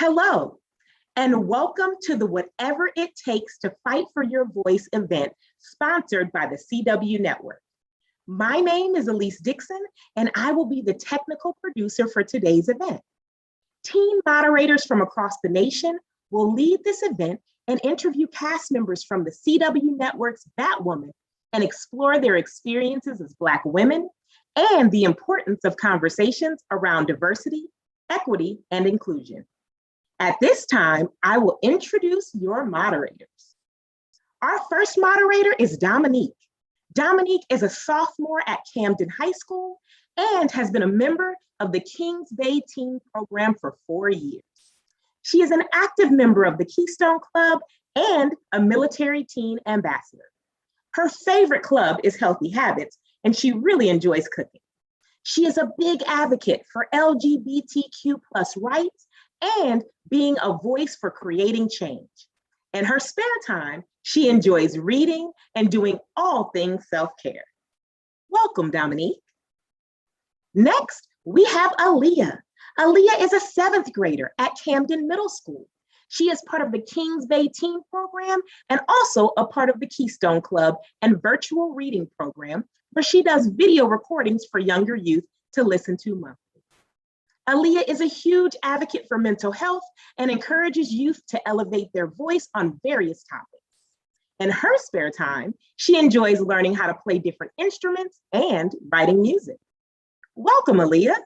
Hello, and welcome to the Whatever It Takes to Fight for Your Voice event sponsored by the CW Network. My name is Elise Dixon, and I will be the technical producer for today's event. Team moderators from across the nation will lead this event and interview cast members from the CW Network's Batwoman and explore their experiences as Black women and the importance of conversations around diversity, equity, and inclusion. At this time, I will introduce your moderators. Our first moderator is Dominique. Dominique is a sophomore at Camden High School and has been a member of the Kings Bay Teen Program for 4 years. She is an active member of the Keystone Club and a military teen ambassador. Her favorite club is Healthy Habits, and she really enjoys cooking. She is a big advocate for LGBTQ+ rights and being a voice for creating change. In her spare time, she enjoys reading and doing all things self-care. Welcome, Dominique. Next, we have Aaliyah. Aaliyah is a 7th grader at Camden Middle School. She is part of the Kings Bay Teen Program and also a part of the Keystone Club and virtual reading program, where she does video recordings for younger youth to listen to monthly. Aaliyah is a huge advocate for mental health and encourages youth to elevate their voice on various topics. In her spare time, she enjoys learning how to play different instruments and writing music. Welcome, Aaliyah.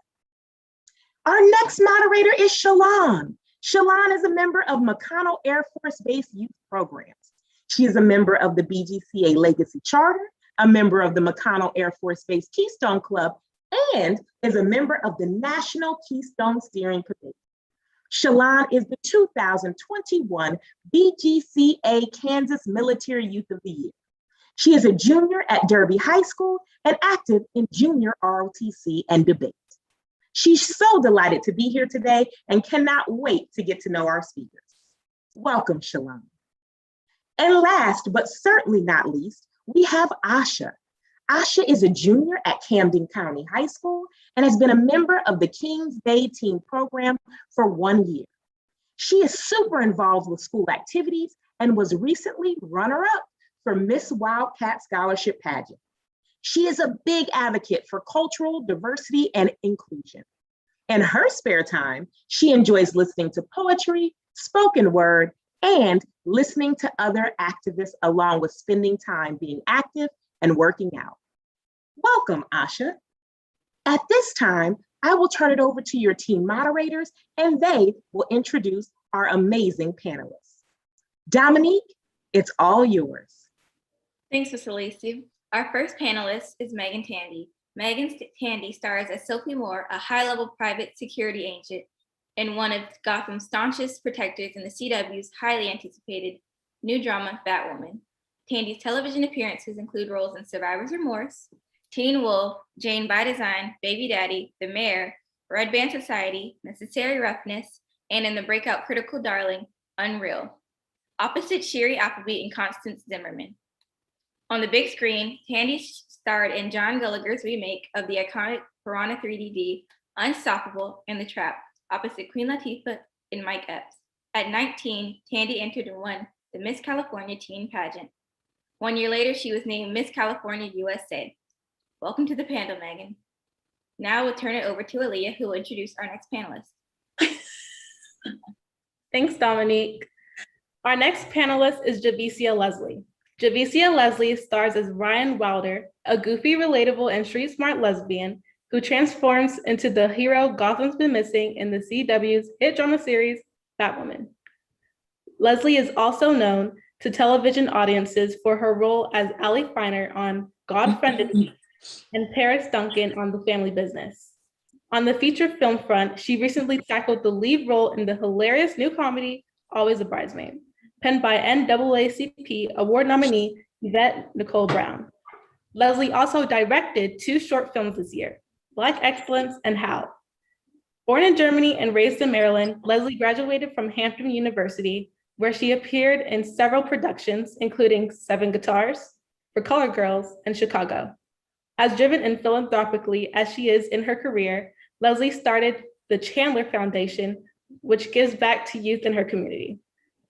Our next moderator is Shalon. Shalon is a member of McConnell Air Force Base Youth Programs. She is a member of the BGCA Legacy Charter, a member of the McConnell Air Force Base Keystone Club, and is a member of the National Keystone Steering Committee. Shalon is the 2021 BGCA Kansas Military Youth of the Year. She is a junior at Derby High School and active in junior ROTC and debate. She's so delighted to be here today and cannot wait to get to know our speakers. Welcome, Shalon. And last, but certainly not least, we have Asha. Asha is a junior at Camden County High School and has been a member of the Kings Bay Teen Program for 1 year. She is super involved with school activities and was recently runner-up for Miss Wildcat Scholarship Pageant. She is a big advocate for cultural diversity and inclusion. In her spare time, she enjoys listening to poetry, spoken word, and listening to other activists, along with spending time being active and working out. Welcome, Asha. At this time, I will turn it over to your team moderators, and they will introduce our amazing panelists. Dominique, it's all yours. Thanks, Ms. Lacey. Our first panelist is Megan Tandy. Megan Tandy stars as Sophie Moore, a high-level private security agent and one of Gotham's staunchest protectors in the CW's highly anticipated new drama, Batwoman. Tandy's television appearances include roles in Survivor's Remorse, Teen Wolf, Jane by Design, Baby Daddy, The Mayor, Red Band Society, Necessary Roughness, and in the breakout critical darling, Unreal, opposite Shiri Appleby and Constance Zimmerman. On the big screen, Tandy starred in John Gallagher's remake of the iconic Piranha 3D, Unstoppable, and The Trap, opposite Queen Latifah and Mike Epps. At 19, Tandy entered and won the Miss California Teen Pageant. 1 year later, she was named Miss California USA. Welcome to the panel, Megan. Now we'll turn it over to Aaliyah, who will introduce our next panelist. Thanks, Dominique. Our next panelist is Javicia Leslie. Javicia Leslie stars as Ryan Wilder, a goofy, relatable, and street-smart lesbian who transforms into the hero Gotham's been missing in the CW's hit drama series, Batwoman. Leslie is also known to television audiences for her role as Allie Feiner on God Friended Me and Paris Duncan on The Family Business. On the feature film front, she recently tackled the lead role in the hilarious new comedy, Always a Bridesmaid, penned by NAACP award nominee Yvette Nicole Brown. Leslie also directed 2 short films this year, Black Excellence and How. Born in Germany and raised in Maryland, Leslie graduated from Hampton University, where she appeared in several productions, including 7 Guitars, For Color Girls, and Chicago. As driven and philanthropically as she is in her career, Leslie started the Chandler Foundation which gives back to youth in her community.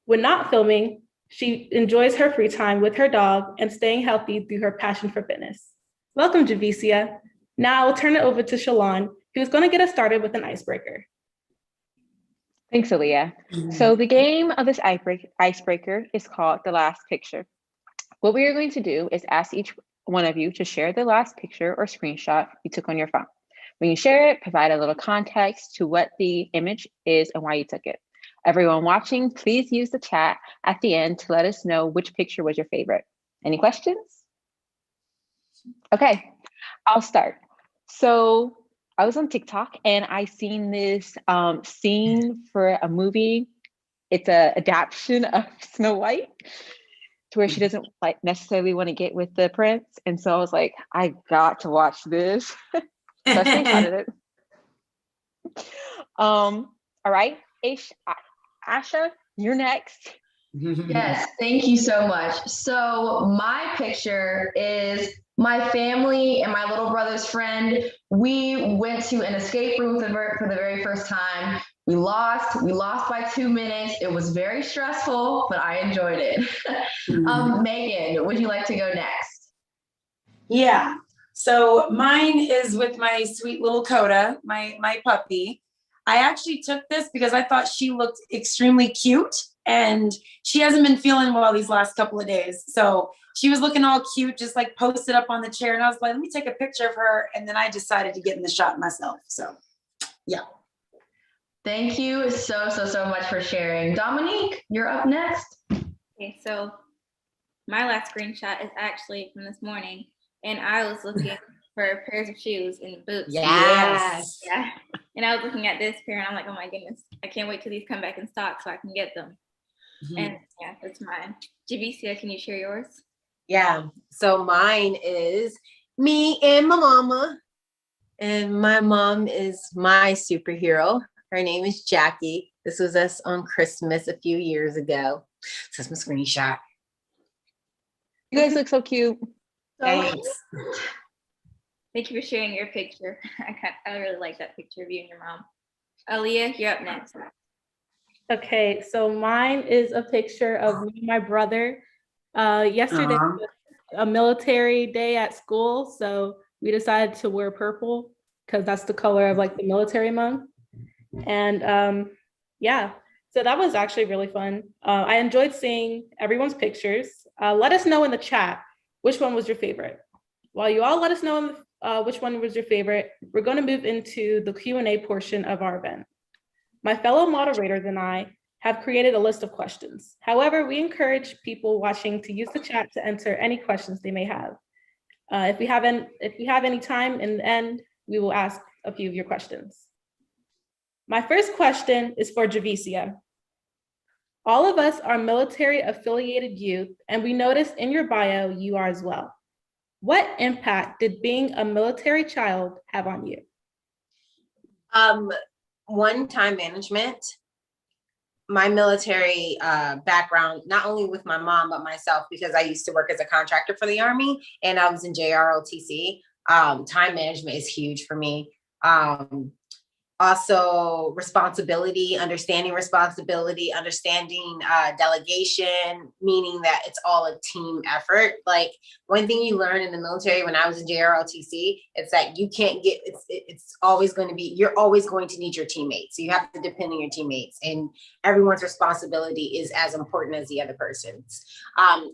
When not filming, she enjoys her free time with her dog and staying healthy through her passion for fitness. Welcome, Javicia. Now I'll turn it over to Shalon, who's going to get us started with an icebreaker. Thanks, Aaliyah. So the game of this icebreaker is called The Last Picture. What we are going to do is ask each one of you to share the last picture or screenshot you took on your phone. When you share it, provide a little context to what the image is and why you took it. Everyone watching, please use the chat at the end to let us know which picture was your favorite. Any questions? Okay, I'll start. So I was on TikTok and I seen this scene for a movie. It's an adaptation of Snow White, to where she doesn't like necessarily want to get with the prince. And so I was like, I got to watch this. So I screenshotted it. All right, Asha, you're next. Yes, thank you so much. So my picture is my family and my little brother's friend. We went to an escape room for the very first time. We lost by 2 minutes. It was very stressful, but I enjoyed it. Megan, would you like to go next? Yeah, so mine is with my sweet little Coda, my puppy. I actually took this because I thought she looked extremely cute, and she hasn't been feeling well these last couple of days. So she was looking all cute, just like posted up on the chair. And I was like, let me take a picture of her. And then I decided to get in the shot myself. So yeah. Thank you so much for sharing. Dominique, you're up next. Okay, so my last screenshot is actually from this morning, and I was looking for pairs of shoes and boots. Yes. Yeah. And I was looking at this pair and I'm like, oh my goodness, I can't wait till these come back in stock so I can get them. And yeah, that's mine. Javicia, can you share yours? Yeah, so mine is me and my mama. And my mom is my superhero. Her name is Jackie. This was us on Christmas a few years ago. So that's my screenshot. You guys look so cute. Thanks. Thank you for sharing your picture. I really like that picture of you and your mom. Aaliyah, you're up next. Okay, so mine is a picture of me and my brother. Yesterday was a military day at school, so we decided to wear purple because that's the color of like the military month. And yeah, so that was actually really fun. I enjoyed seeing everyone's pictures. Let us know in the chat which one was your favorite. While you all let us know which one was your favorite, we're going to move into the Q&A portion of our event. My fellow moderators and I have created a list of questions. However, we encourage people watching to use the chat to enter any questions they may have. If we have any time in the end, we will ask a few of your questions. My first question is for Javicia. All of us are military affiliated youth, and we noticed in your bio you are as well. What impact did being a military child have on you? One, time management. My military background, not only with my mom, but myself, because I used to work as a contractor for the Army and I was in JROTC. Time management is huge for me. Also responsibility, understanding delegation, meaning that it's all a team effort. Like one thing you learn in the military when I was in JROTC, it's that you can't get, it's always going to be, you're always going to need your teammates. So you have to depend on your teammates, and everyone's responsibility is as important as the other person's.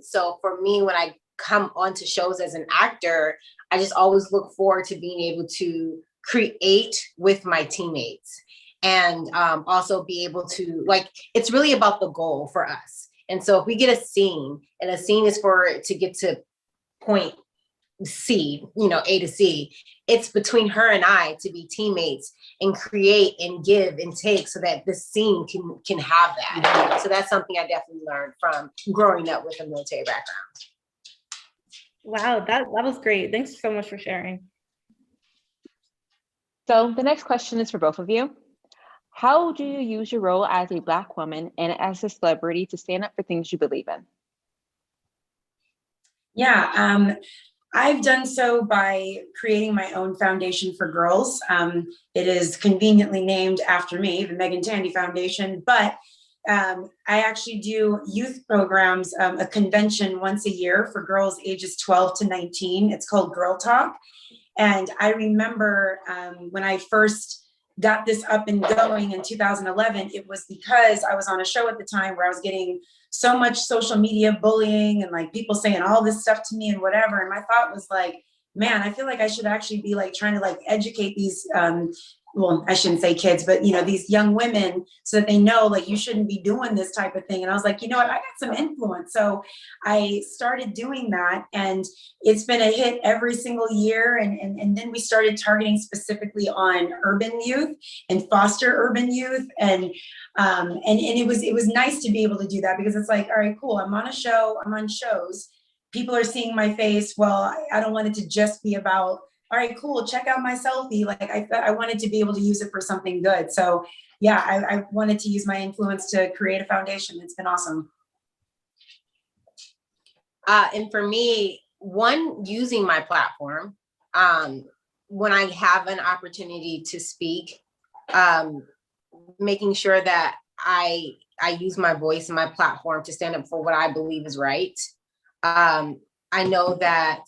So for me, when I come onto shows as an actor, I just always look forward to being able to create with my teammates, and also be able to, like, it's really about the goal for us. And so if we get a scene, and a scene is for it to get to point C, A to C, it's between her and I to be teammates and create and give and take so that the scene can have that. So that's something I definitely learned from growing up with a military background. Wow, that was great. Thanks so much for sharing. So the next question is for both of you. How do you use your role as a Black woman and as a celebrity to stand up for things you believe in? Yeah, I've done so by creating my own foundation for girls. It is conveniently named after me, the Megan Tandy Foundation, but I actually do youth programs, a convention once a year for girls ages 12 to 19. It's called Girl Talk. And I remember when I first got this up and going in 2011, it was because I was on a show at the time where I was getting so much social media bullying and like people saying all this stuff to me and whatever. And my thought was like, man, I feel like I should actually be like trying to like educate these well, I shouldn't say kids, but you know, these young women so that they know like you shouldn't be doing this type of thing. And I was like, you know what, I got some influence. So I started doing that and it's been a hit every single year. And then we started targeting specifically on urban youth and foster urban youth. And it was nice to be able to do that because it's like, all right, cool. I'm on a show, I'm on shows. People are seeing my face. Well, I don't want it to just be about, all right, cool, check out my selfie. Like I wanted to be able to use it for something good. So yeah, I wanted to use my influence to create a foundation. It's been awesome. And for me, one, using my platform, when I have an opportunity to speak, making sure that I use my voice and my platform to stand up for what I believe is right. I know that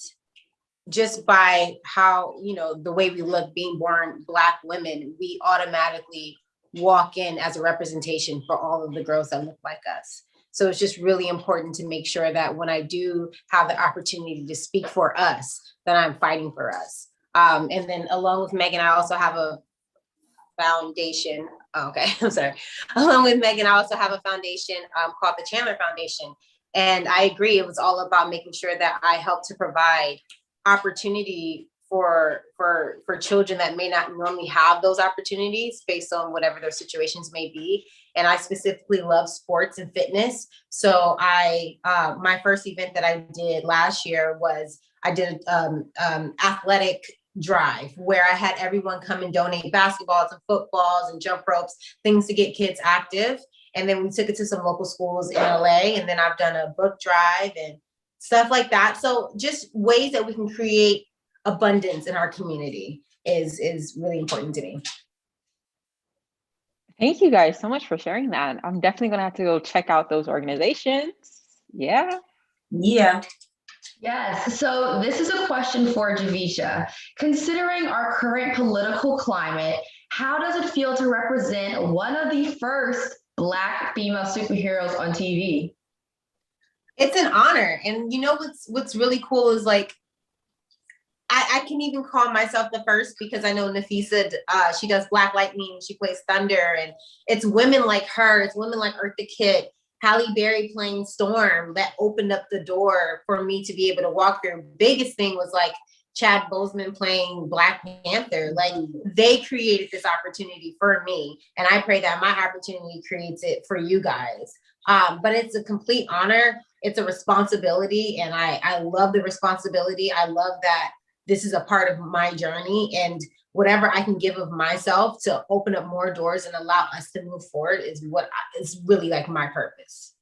just by how, you know, the way we look, being born Black women, we automatically walk in as a representation for all of the girls that look like us. So it's just really important to make sure that when I do have the opportunity to speak for us, that I'm fighting for us. And then along with Megan, I also have a foundation. Oh, okay, I'm sorry. Along with Megan, I also have a foundation called the Chandler Foundation. And I agree, it was all about making sure that I help to provide opportunity for children that may not normally have those opportunities based on whatever their situations may be. And I specifically love sports and fitness. So my first event that I did last year was I did athletic drive where I had everyone come and donate basketballs and footballs and jump ropes, things to get kids active. And then we took it to some local schools in LA. And then I've done a book drive and stuff like that. So just ways that we can create abundance in our community is really important to me. Thank you guys so much for sharing that. I'm definitely gonna have to go check out those organizations. Yeah. Yeah. Yes, so this is a question for Javisha. Considering our current political climate, how does it feel to represent one of the first Black female superheroes on TV? It's an honor. And you know what's really cool is like, I can even call myself the first because I know Nafisa, she does Black Lightning, she plays Thunder, and it's women like her, it's women like Eartha Kitt, Halle Berry playing Storm that opened up the door for me to be able to walk through. Biggest thing was like Chad Boseman playing Black Panther. Like they created this opportunity for me. And I pray that my opportunity creates it for you guys. But it's a complete honor. It's a responsibility. And I love the responsibility. I love that this is a part of my journey, and whatever I can give of myself to open up more doors and allow us to move forward is what is really like my purpose.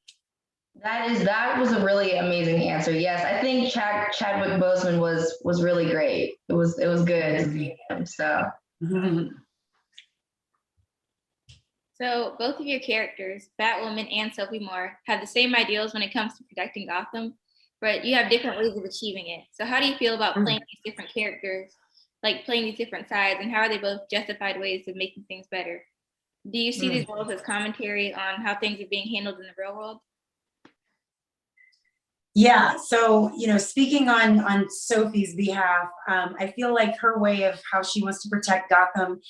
That was a really amazing answer. Yes, I think Chadwick Boseman was really great. It was good to see him. So. So both of your characters, Batwoman and Sophie Moore, have the same ideals when it comes to protecting Gotham, but you have different ways of achieving it. So how do you feel about playing these different characters, like playing these different sides, and how are they both justified ways of making things better? Do you see these roles as commentary on how things are being handled in the real world? Yeah, so, you know, speaking on Sophie's behalf, I feel like her way of how she wants to protect Gotham,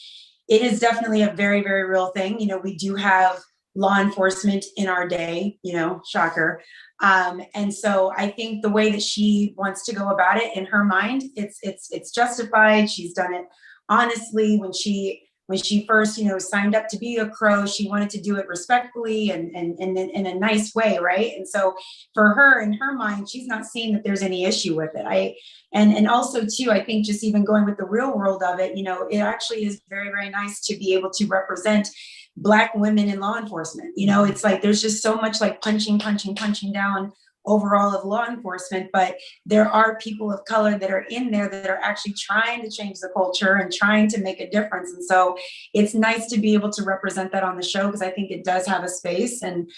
it is definitely a very, very real thing. You know, we do have law enforcement in our day, you know, shocker. And so I think the way that she wants to go about it in her mind, it's justified. She's done it honestly. When she first, you know, signed up to be a Crow, she wanted to do it respectfully and in a nice way, right? And so for her, in her mind, she's not seeing that there's any issue with it. And also too, I think just even going with the real world of it, you know, it actually is very, very nice to be able to represent Black women in law enforcement. You know, it's like there's just so much like punching down overall of law enforcement, but there are people of color that are in there that are actually trying to change the culture and trying to make a difference. And so it's nice to be able to represent that on the show, because I think it does have a space. And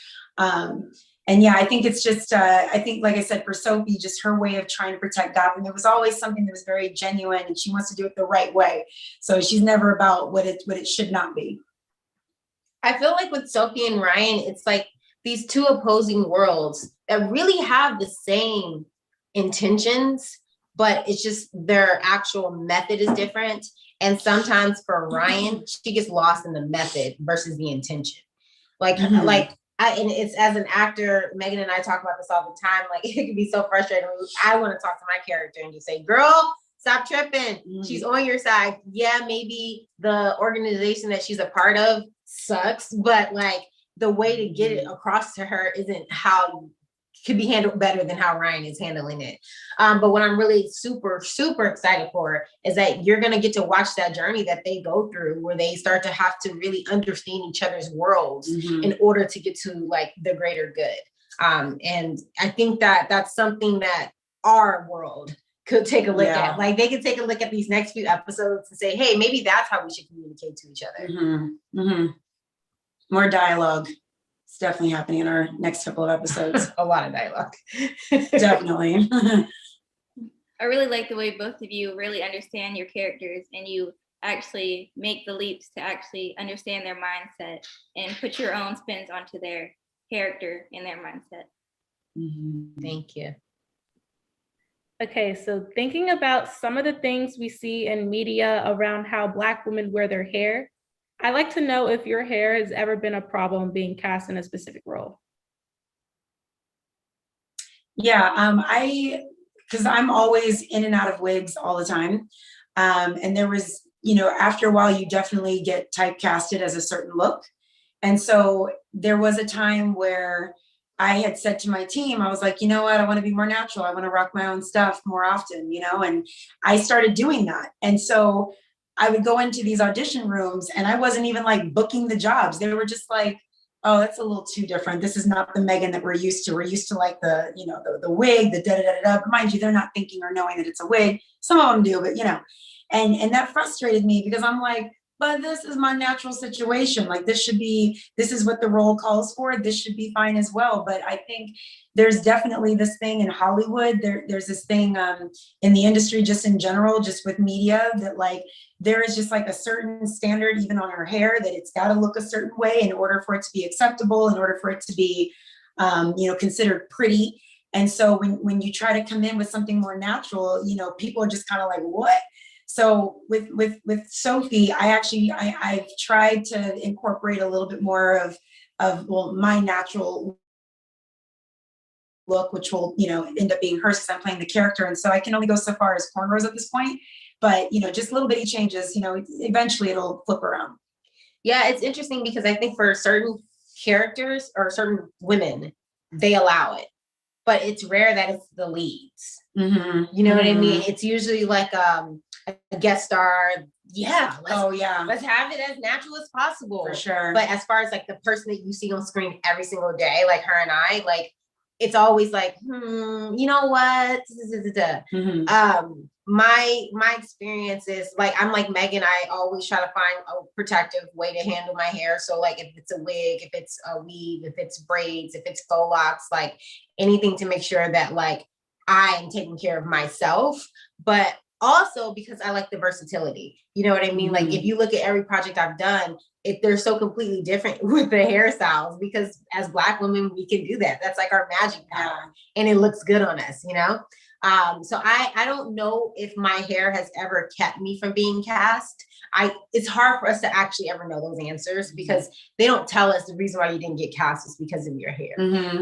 yeah, I think it's just, I think, like I said, for Sophie, just her way of trying to protect Gotham, it was always something that was very genuine, and she wants to do it the right way. So she's never about what it should not be. I feel like with Sophie and Ryan, it's like these two opposing worlds that really have the same intentions, but it's just their actual method is different. And sometimes for Ryan, she gets lost in the method versus the intention. Like, and it's, as an actor, Megan and I talk about this all the time. Like, it can be so frustrating. I want to talk to my character and just say, girl, stop tripping. She's on your side. Yeah, maybe the organization that she's a part of sucks, but like the way to get it across to her isn't how could be handled better than how Ryan is handling it. But what I'm really super, super excited for is that you're going to get to watch that journey that they go through, where they start to have to really understand each other's worlds in order to get to like the greater good. And I think that that's something that our world could take a look at. Like, they could take a look at these next few episodes and say, hey, maybe that's how we should communicate to each other. More dialogue. It's definitely happening in our next couple of episodes. A lot of dialogue. Definitely. I really like the way both of you really understand your characters, and you actually make the leaps to actually understand their mindset and put your own spins onto their character and their mindset. Thank you. Okay, so thinking about some of the things we see in media around how Black women wear their hair, I'd like to know if your hair has ever been a problem being cast in a specific role. Yeah, because I'm always in and out of wigs all the time. And there was, after a while, you definitely get typecasted as a certain look. And so there was a time where I had said to my team, I was like, you know what, I want to be more natural. I want to rock my own stuff more often, and I started doing that. And so I would go into these audition rooms and I wasn't even like booking the jobs. They were just like, oh, that's a little too different. This is not the Megan that we're used to. We're used to like the wig, the da-da-da-da-da. But mind you, they're not thinking or knowing that it's a wig. Some of them do, but and that frustrated me, because I'm like, but this is my natural situation. Like, this is what the role calls for. This should be fine as well. But I think there's definitely this thing in Hollywood. There's this thing in the industry, just in general, just with media, that like, there is just like a certain standard, even on her hair, that it's got to look a certain way in order for it to be acceptable, in order for it to be, considered pretty. And so when you try to come in with something more natural, people are just kind of like, what? So with Sophie, I've tried to incorporate a little bit more of my natural look, which will, end up being hers, because I'm playing the character. And so I can only go so far as cornrows at this point, but, just little bitty changes, eventually it'll flip around. Yeah, it's interesting because I think for certain characters or certain women, they allow it, but it's rare that it's the leads. You know what I mean? It's usually like a guest star. Yeah. Let's have it as natural as possible. For sure. But as far as like the person that you see on screen every single day, like her and I, like, it's always like, you know what? My experience is like, I'm like Megan, I always try to find a protective way to handle my hair. So like, if it's a wig, if it's a weave, if it's braids, if it's faux locks, like anything to make sure that like I am taking care of myself, but also because I like the versatility. You know what I mean? Like, if you look at every project I've done, they're so completely different with the hairstyles, because as Black women, we can do that. That's like our magic power, and it looks good on us, So I don't know if my hair has ever kept me from being cast. It's hard for us to actually ever know those answers, because they don't tell us the reason why you didn't get cast is because of your hair.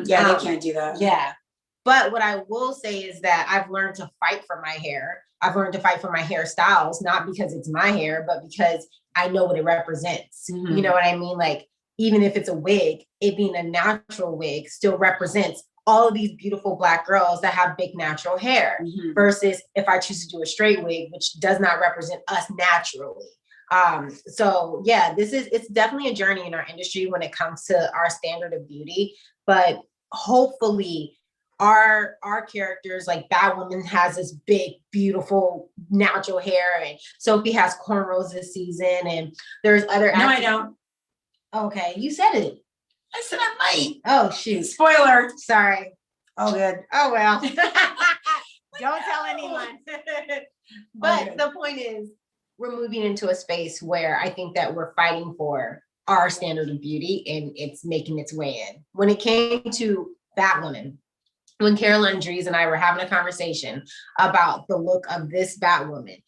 Yeah, they can't do that. Yeah. But what I will say is that I've learned to fight for my hair. I've learned to fight for my hairstyles, not because it's my hair, but because I know what it represents. You know what I mean? Like, even if it's a wig, it being a natural wig still represents all of these beautiful Black girls that have big natural hair, versus if I choose to do a straight wig, which does not represent us naturally. So yeah, it's definitely a journey in our industry when it comes to our standard of beauty, but hopefully our characters, like Batwoman has this big, beautiful, natural hair, and Sophie has cornrows this season, and there's other. No, I don't. Okay, you said it. I said I might. Oh shoot! Spoiler. Sorry. Oh, good. Oh well. Don't tell anyone. But Okay. the point is, we're moving into a space where I think that we're fighting for our standard of beauty, and it's making its way in. When it came to Batwoman, when Caroline Dries and I were having a conversation about the look of this Batwoman,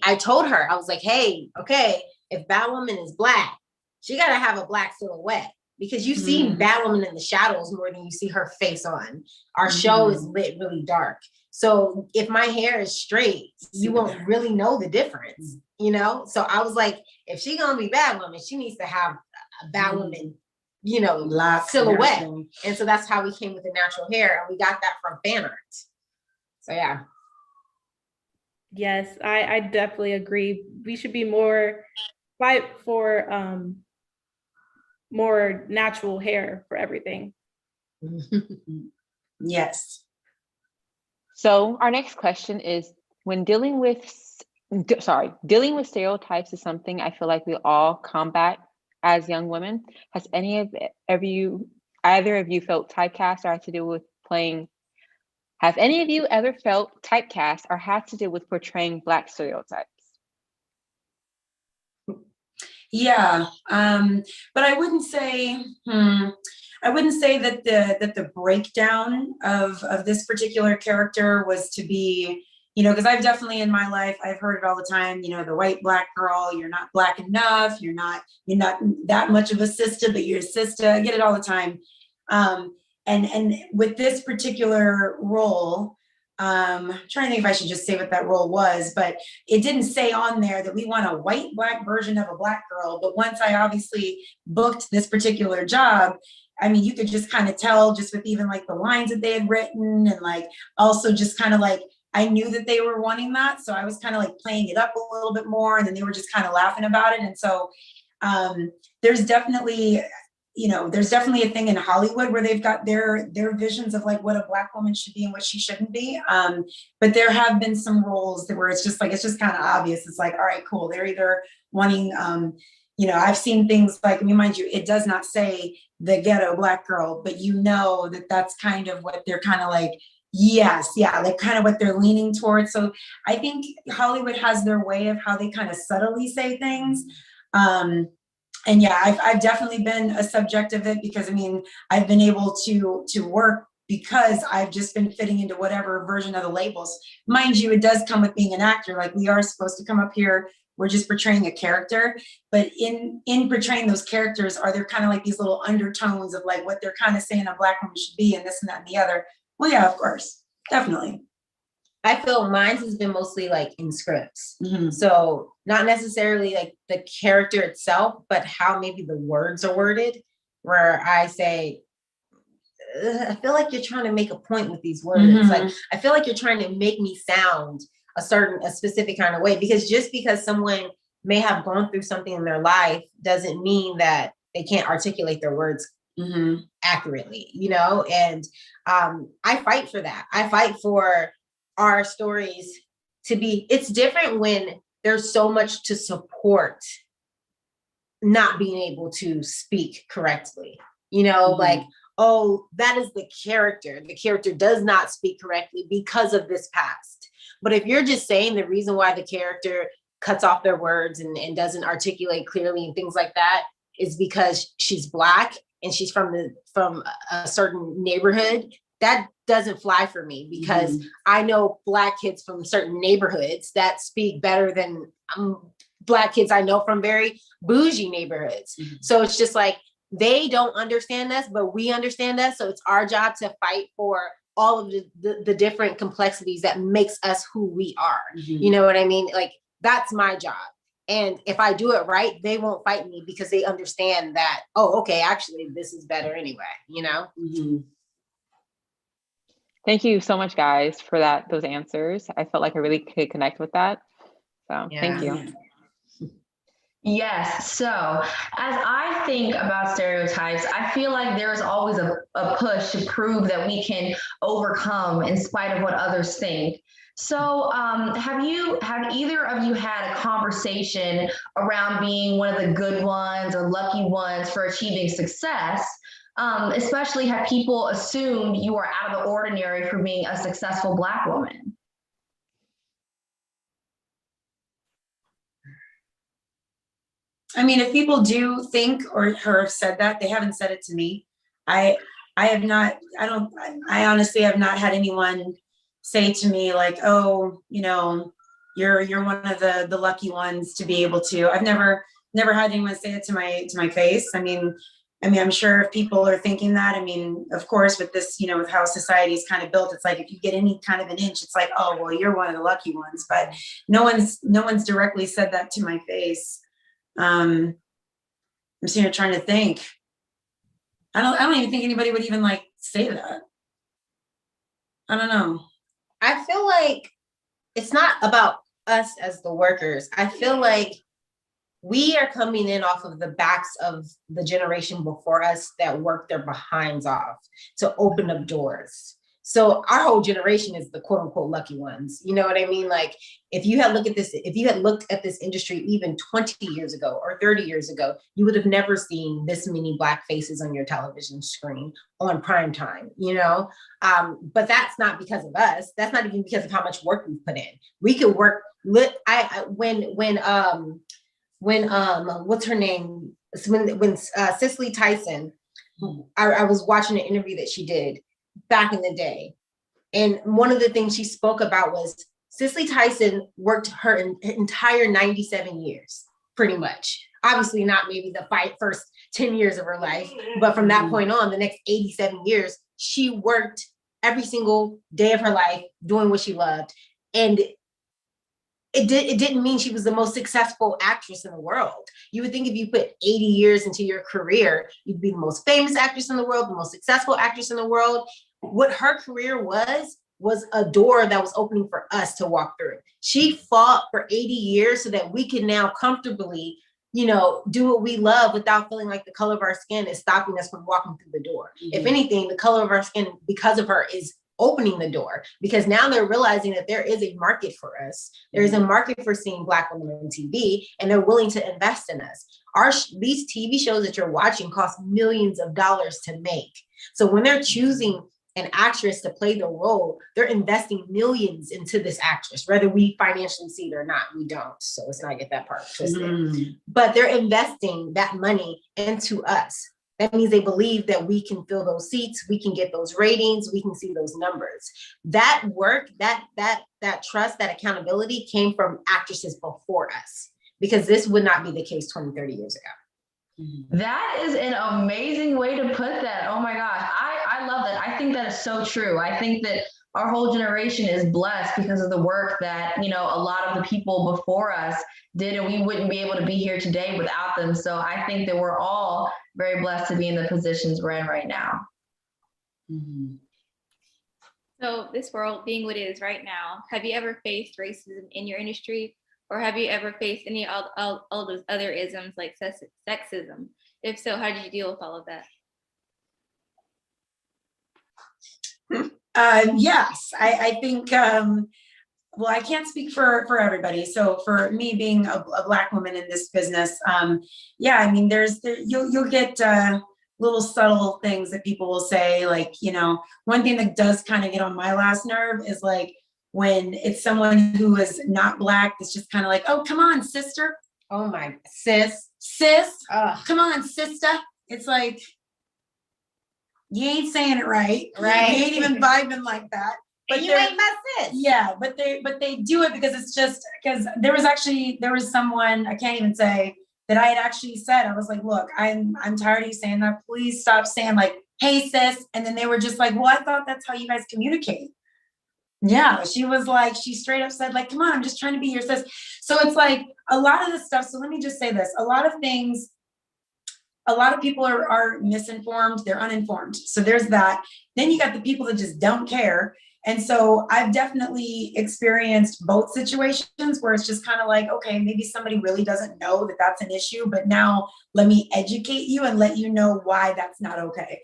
I told her, I was like, hey, okay, if Batwoman is Black, she got to have a Black silhouette, because you see Batwoman in the shadows more than you see her face on. Our show is lit really dark. So if my hair is straight, you won't really know the difference, you know? So I was like, if she gonna be Batwoman, she needs to have a Batwoman, you know, Locks, silhouette. everything. And so that's how we came with the natural hair, and we got that from fan art. So yeah. Yes, I definitely agree. We should be fight for more natural hair for everything. Yes. So our next question is, when dealing with stereotypes is something I feel like we all combat as young women. Has either of you felt typecast or had to deal with have any of you ever felt typecast or had to deal with portraying Black stereotypes? Yeah. But I wouldn't say that the breakdown of this particular character was to be, you know, because I've definitely in my life, I've heard it all the time, you know, the white Black girl, you're not Black enough, you're not that much of a sister, but you're a sister. I get it all the time. And with this particular role, I'm trying to think if I should just say what that role was, but it didn't say on there that we want a white Black version of a Black girl. But once I obviously booked this particular job, I mean, you could just kind of tell just with even like the lines that they had written, and like also just kind of like, I knew that they were wanting that. So I was kind of like playing it up a little bit more, and then they were just kind of laughing about it. And so there's definitely a thing in Hollywood where they've got their visions of like what a Black woman should be and what she shouldn't be. But there have been some roles where it's just kind of obvious. It's like, all right, cool. They're either wanting, I've seen things like, mind you, it does not say the ghetto Black girl, but you know that that's kind of what they're kind of like, yes, yeah, like kind of what they're leaning towards. So I think Hollywood has their way of how they kind of subtly say things. And yeah, I've definitely been a subject of it, because I mean, I've been able to work because I've just been fitting into whatever version of the labels. Mind you, it does come with being an actor. Like, we are supposed to come up here, we're just portraying a character, but in portraying those characters, are there kind of like these little undertones of like what they're kind of saying a Black woman should be, and this and that and the other. Well, yeah, of course, definitely. I feel mine has been mostly like in scripts. Mm-hmm. So not necessarily like the character itself, but how maybe the words are worded, where I say, I feel like you're trying to make a point with these words. Mm-hmm. Like, I feel like you're trying to make me sound a specific kind of way, because just because someone may have gone through something in their life doesn't mean that they can't articulate their words accurately, you know? And I fight for that. I fight for our stories to be, it's different when there's so much to support not being able to speak correctly, you know, like, oh, that is the character does not speak correctly because of this past. But if you're just saying the reason why the character cuts off their words and doesn't articulate clearly and things like that is because she's Black and she's from a certain neighborhood, that doesn't fly for me, because I know Black kids from certain neighborhoods that speak better than Black kids I know from very bougie neighborhoods. So it's just like, they don't understand us, but we understand us. So it's our job to fight for all of the different complexities that makes us who we are. You know what I mean? Like, that's my job. And if I do it right, they won't fight me, because they understand that, oh, okay, actually, this is better anyway, you know? Thank you so much, guys, for those answers. I felt like I really could connect with that. So thank you. Yes. So as I think about stereotypes, I feel like there is always a push to prove that we can overcome in spite of what others think. So have either of you had a conversation around being one of the good ones or lucky ones for achieving success? Especially have people assumed you are out of the ordinary for being a successful Black woman? I mean, if people do think or have said that, they haven't said it to me. I have not, I honestly have not had anyone say to me like, oh, you know, you're one of the lucky ones to be able to. I've never had anyone say it to my face. I mean, I'm sure if people are thinking that, I mean, of course, with this, you know, with how society is kind of built, it's like if you get any kind of an inch, it's like, oh, well, you're one of the lucky ones. But no one's directly said that to my face. I'm sitting here trying to think. I don't even think anybody would even like say that. I don't know. I feel like it's not about us as the workers. I feel like we are coming in off of the backs of the generation before us that worked their behinds off to open up doors. So our whole generation is the quote unquote lucky ones. You know what I mean? Like if you had looked at this industry even 20 years ago or 30 years ago, you would have never seen this many Black faces on your television screen on prime time, you know? But that's not because of us. That's not even because of how much work we've put in. We could work, what's her name? When Cicely Tyson, I was watching an interview that she did back in the day. And one of the things she spoke about was Cicely Tyson worked her entire 97 years, pretty much. Obviously not maybe the first 10 years of her life, but from that point on, the next 87 years, she worked every single day of her life doing what she loved. And it didn't mean she was the most successful actress in the world. You would think if you put 80 years into your career, you'd be the most famous actress in the world, the most successful actress in the world. What her career was a door that was opening for us to walk through. She fought for 80 years so that we can now comfortably, you know, do what we love without feeling like the color of our skin is stopping us from walking through the door. Mm-hmm. If anything, the color of our skin, because of her, is opening the door, because now they're realizing that there is a market for us. There is a market for seeing Black women on TV, and they're willing to invest in us. These TV shows that you're watching cost millions of dollars to make. So when they're choosing an actress to play the role, they're investing millions into this actress, whether we financially see it or not. We don't, so let's not get that part twisted. But they're investing that money into us. That means they believe that we can fill those seats, we can get those ratings, we can see those numbers. That work, that trust, that accountability came from actresses before us, because this would not be the case 20, 30 years ago. That is an amazing way to put that. Oh my gosh, I love that. I think that is so true. I think that our whole generation is blessed because of the work that, you know, a lot of the people before us did, and we wouldn't be able to be here today without them. So I think that we're all very blessed to be in the positions we're in right now. Mm-hmm. So this world being what it is right now, have you ever faced racism in your industry? Or have you ever faced any all those other isms like sexism? If so, how did you deal with all of that? Yes, I think, well, I can't speak for everybody. So for me being a Black woman in this business, yeah, I mean, you'll get little subtle things that people will say, like, you know, one thing that does kind of get on my last nerve is like, when it's someone who is not Black, that's just kind of like, oh, come on, sister. Oh my, sis. Come on, sister. It's like, you ain't saying it right. Right. You ain't even vibing like that. But you ain't my sis. Yeah, but they do it because it's just, because there was someone, I can't even say, that I had actually said, I was like, look, I'm tired of you saying that. Please stop saying like, hey, sis. And then they were just like, well, I thought that's how you guys communicate. Yeah, she was like, she straight up said like, come on, I'm just trying to be your sis. So it's like a lot of this stuff. So let me just say this, a lot of people are misinformed, they're uninformed. So there's that. Then you got the people that just don't care. And so I've definitely experienced both situations where it's just kind of like, okay, maybe somebody really doesn't know that that's an issue, but now let me educate you and let you know why that's not okay.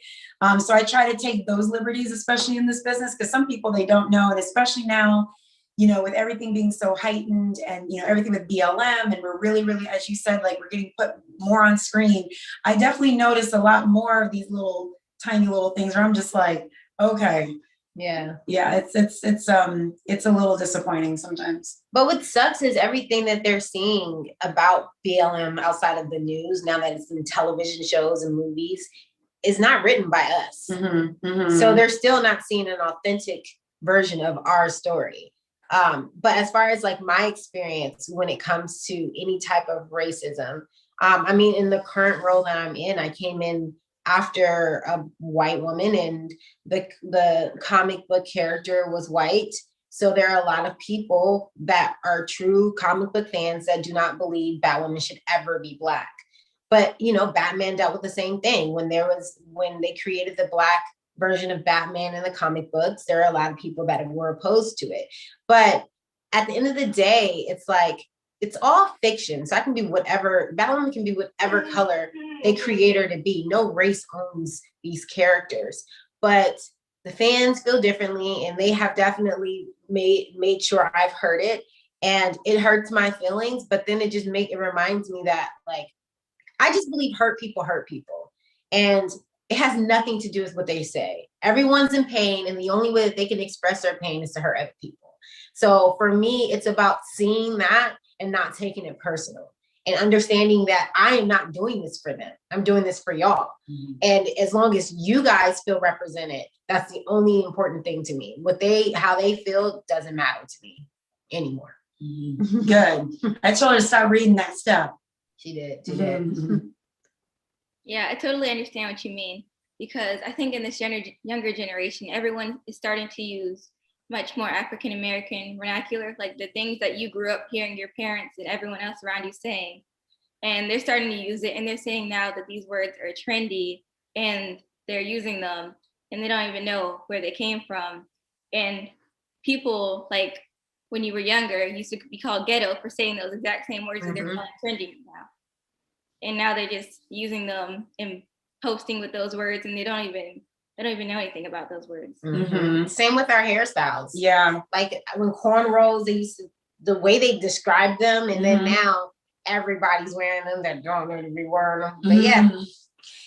So I try to take those liberties, especially in this business, because some people, they don't know. And especially now, you know, with everything being so heightened and, you know, everything with BLM, and we're really, really, as you said, like we're getting put more on screen. I definitely noticed a lot more of these little tiny little things where I'm just like, okay. Yeah. Yeah, it's a little disappointing sometimes. But what sucks is everything that they're seeing about BLM outside of the news, now that it's in television shows and movies, is not written by us. So they're still not seeing an authentic version of our story. But as far as like my experience when it comes to any type of racism, I mean, in the current role that I'm in, I came in after a white woman, and the comic book character was white. So there are a lot of people that are true comic book fans that do not believe Batwoman should ever be Black. But, you know, Batman dealt with the same thing. When they created the Black version of Batman in the comic books, there are a lot of people that were opposed to it. But at the end of the day, it's like, it's all fiction. So I can be whatever, Batwoman can be whatever color they create her to be. No race owns these characters. But the fans feel differently, and they have definitely made sure I've heard it. And it hurts my feelings, but then it reminds me that, like, I just believe hurt people. And it has nothing to do with what they say. Everyone's in pain, and the only way that they can express their pain is to hurt other people. So for me, it's about seeing that and not taking it personal, and understanding that I am not doing this for them. I'm doing this for y'all. And as long as you guys feel represented, that's the only important thing to me. How they feel doesn't matter to me anymore. Good. I told her to stop reading that stuff. She did. Yeah, I totally understand what you mean, because I think in this younger generation, everyone is starting to use much more African American vernacular, like the things that you grew up hearing your parents and everyone else around you saying. And they're starting to use it, and they're saying now that these words are trendy, and they're using them, and they don't even know where they came from. And people, like when you were younger, used to be called ghetto for saying those exact same words that they're calling trendy now. And now they're just using them and posting with those words, and they don't even know anything about those words. Same with our hairstyles. Yeah. Like when cornrows, the way they described them, and then now everybody's wearing them that don't need to be wearing them. But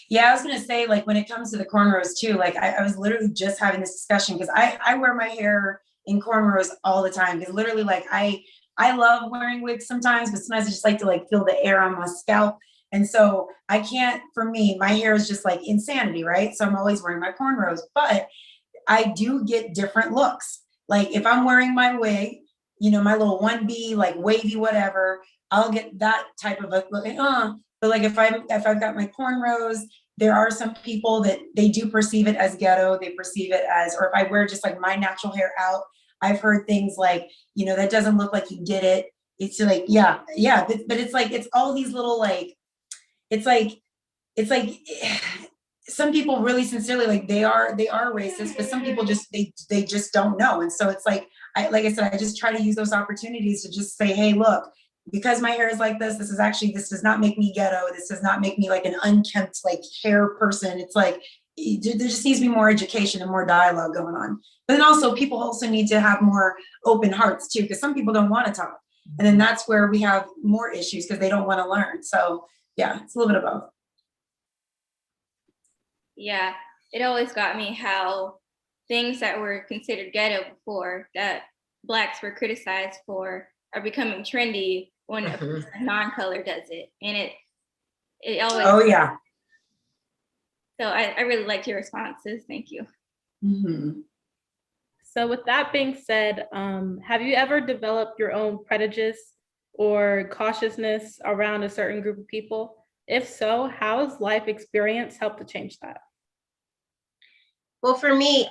yeah, I was gonna say, like, when it comes to the cornrows too, like I was literally just having this discussion, because I wear my hair in cornrows all the time, because literally, like, I love wearing wigs sometimes, but sometimes I just like to like feel the air on my scalp. And so I can't, for me, my hair is just like insanity, right? So I'm always wearing my cornrows, but I do get different looks. Like if I'm wearing my wig, you know, my little 1B, like wavy, whatever, I'll get that type of a look. But like if I've got my cornrows, there are some people that they do perceive it as ghetto. They perceive it as, or if I wear just like my natural hair out, I've heard things like, you know, that doesn't look like you did it. It's like, yeah. But it's like, it's all these little, like, it's like some people really sincerely, like they are racist, but some people just, they just don't know. And so it's like I said, I just try to use those opportunities to just say, hey, look, because my hair is like this does not make me ghetto. This does not make me like an unkempt, like hair person. It's like, there just needs to be more education and more dialogue going on. But then also people also need to have more open hearts too, because some people don't want to talk. And then that's where we have more issues, because they don't want to learn. So yeah, it's a little bit of both. Yeah, it always got me how things that were considered ghetto before, that Blacks were criticized for, are becoming trendy when a person of non-color does it. And it always. Oh yeah. So I really liked your responses. Thank you. So with that being said, have you ever developed your own prejudice or cautiousness around a certain group of people? If so, how has life experience helped to change that? Well, for me,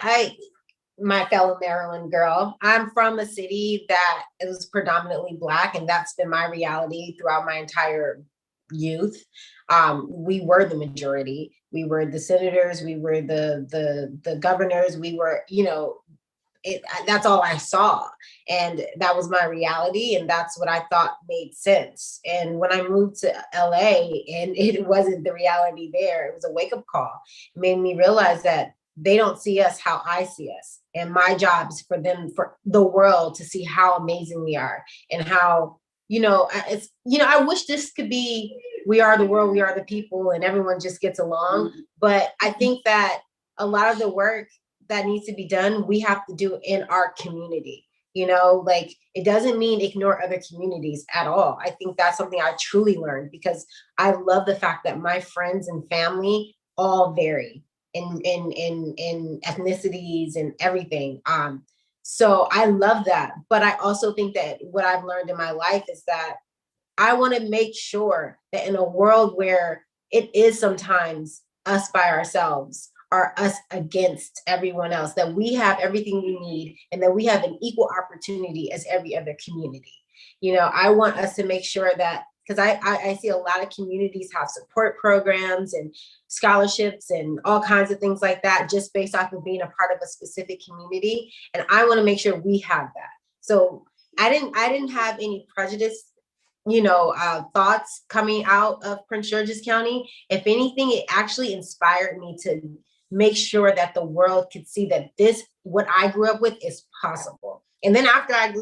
my fellow Maryland girl, I'm from a city that is predominantly Black, and that's been my reality throughout my entire youth. We were the majority. We were the senators. We were the governors. We were, you know, that's all I saw. And that was my reality. And that's what I thought made sense. And when I moved to LA and it wasn't the reality there, it was a wake-up call. It made me realize that they don't see us how I see us. And my job is for the world to see how amazing we are and how, I wish this could be, we are the world, we are the people, and everyone just gets along. But I think that a lot of the work that needs to be done, we have to do in our community. It doesn't mean ignore other communities at all. I think that's something I truly learned, because I love the fact that my friends and family all vary in ethnicities and everything. So I love that. But I also think that what I've learned in my life is that I want to make sure that in a world where it is sometimes us by ourselves or us against everyone else, that we have everything we need and that we have an equal opportunity as every other community. I want us to make sure that, because I see a lot of communities have support programs and scholarships and all kinds of things like that, just based off of being a part of a specific community. And I want to make sure we have that. So I didn't have any prejudice, thoughts coming out of Prince George's County. If anything, it actually inspired me to make sure that the world could see that what I grew up with is possible. And then after I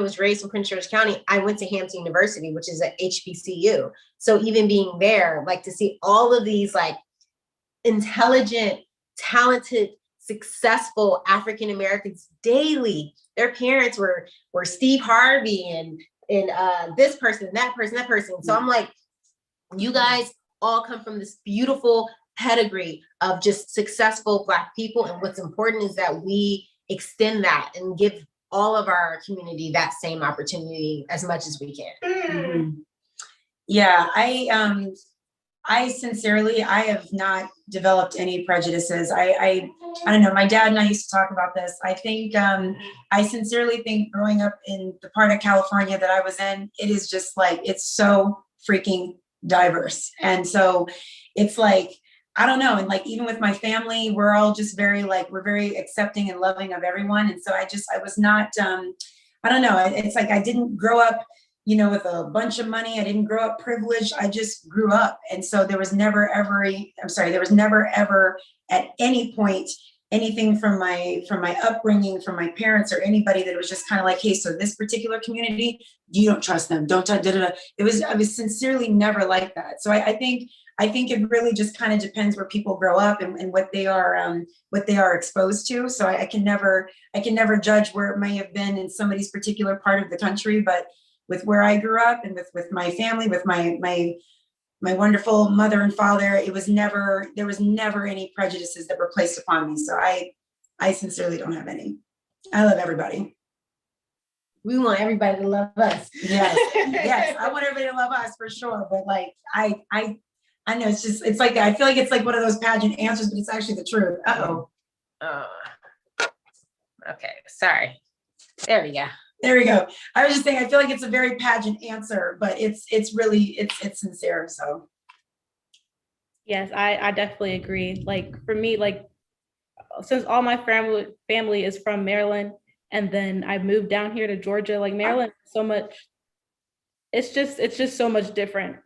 was raised in Prince George's County, I went to Hampton University, which is at HBCU. So even being there, to see all of these intelligent, talented, successful African Americans daily, their parents were Steve Harvey and this person, that person, that person. So I'm like, you guys all come from this beautiful pedigree of just successful Black people. And what's important is that we extend that and give all of our community that same opportunity as much as we can. Mm-hmm. Yeah, I sincerely, I have not developed any prejudices. I don't know, my dad and I used to talk about this. I think, I sincerely think growing up in the part of California that I was in, it is just it's so freaking diverse. And so it's I don't know. And even with my family, we're all just very we're very accepting and loving of everyone. And so I was not, I don't know. It's I didn't grow up, with a bunch of money. I didn't grow up privileged. I just grew up. And so there was never ever at any point anything from my upbringing, from my parents or anybody that was just kind of hey, so this particular community, you don't trust them. Don't da, da, da. I was sincerely never like that. So I think it really just kind of depends where people grow up and what they are exposed to. So I can never judge where it may have been in somebody's particular part of the country, but with where I grew up and with my family, with my wonderful mother and father, there was never any prejudices that were placed upon me. So I sincerely don't have any. I love everybody. We want everybody to love us. Yes, yes, I want everybody to love us for sure. But I know it's I feel like it's one of those pageant answers, but it's actually the truth. Okay, sorry. There we go. There we go. I was just saying, I feel like it's a very pageant answer, but it's really sincere. So. Yes, I definitely agree. For me, since all my family is from Maryland, and then I moved down here to Georgia, Maryland, so much, it's just so much different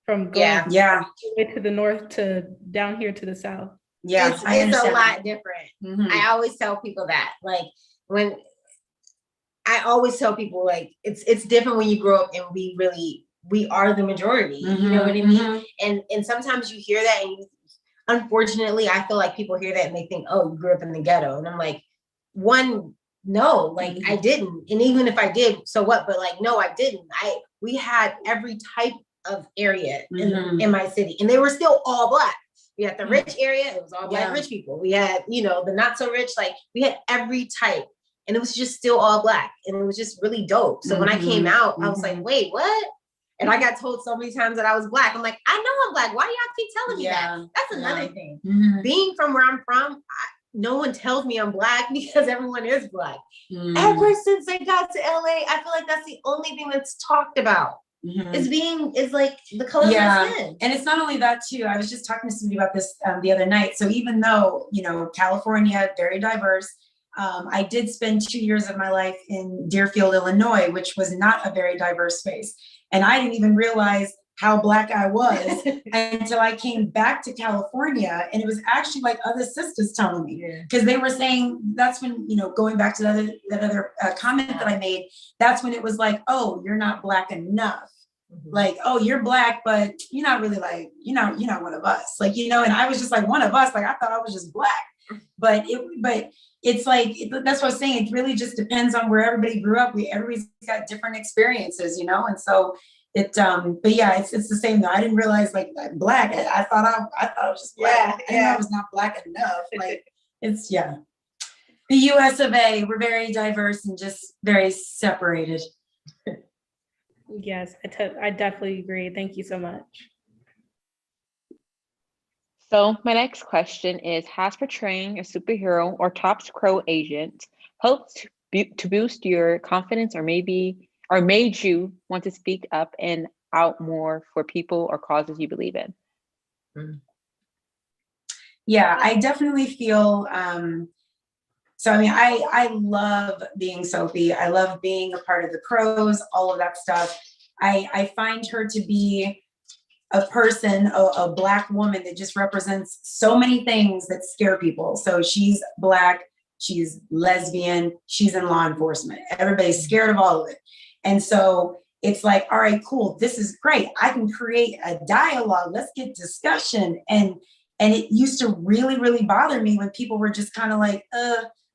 from going to the north to down here to the south. Yeah, it's a lot different. Mm-hmm. I always tell people that, I always tell people it's different when you grow up and we are the majority. Mm-hmm. You know what I mean? Mm-hmm. And sometimes you hear that, and unfortunately, I feel like people hear that and they think, oh, you grew up in the ghetto, and I'm no, I didn't. And even if I did, so what? But no, I didn't. We had every type of area in my city, and they were still all Black. We had the rich area, it was all Black rich people. We had, the not so rich, we had every type. And it was just still all Black. And it was just really dope. So when I came out, I was like, wait, what? And I got told so many times that I was Black. I'm like, I know I'm Black. Why do y'all keep telling me that? That's another thing. Mm-hmm. Being from where I'm from, no one tells me I'm Black because everyone is Black. Mm-hmm. Ever since I got to LA, I feel like that's the only thing that's talked about. Mm-hmm. Is the color of my skin. And it's not only that too. I was just talking to somebody about this the other night. So even though, California, very diverse, I did spend 2 years of my life in Deerfield, Illinois, which was not a very diverse space. And I didn't even realize how Black I was until I came back to California. And it was actually like other sisters telling me, because they were saying, that's when, you know, going back to that other comment that I made, that's when it was like, oh, you're not Black enough. Like, oh, you're Black, but you're not really like, you're not one of us. Like, you know, and I was just like one of us. Like, I thought I was just Black, but it's like, that's what I was saying. It really just depends on where everybody grew up. Everybody's got different experiences, you know? And so but yeah, it's the same though. I didn't realize like Black. I thought I was just Black. I didn't know I was not Black enough. Like it's, yeah. The US of A, we're very diverse and just very separated. Yes, I definitely agree. Thank you so much. So my next question is, has portraying a superhero or top crow agent helped to boost your confidence or made you want to speak up and out more for people or causes you believe in? Yeah, I definitely feel, so I mean, I love being Sophie. I love being a part of the Crows, all of that stuff. I find her to be a person, a Black woman that just represents so many things that scare people. So she's Black, she's lesbian, she's in law enforcement. Everybody's scared of all of it. And so it's like, all right, cool, this is great. I can create a dialogue. Let's get discussion. And it used to really, really bother me when people were just kind of like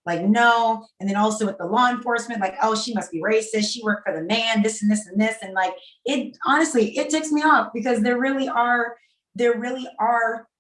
no. And then also with the law enforcement, like, oh, she must be racist. She worked for the man, this and this and this. And like, honestly, it ticks me off because there really are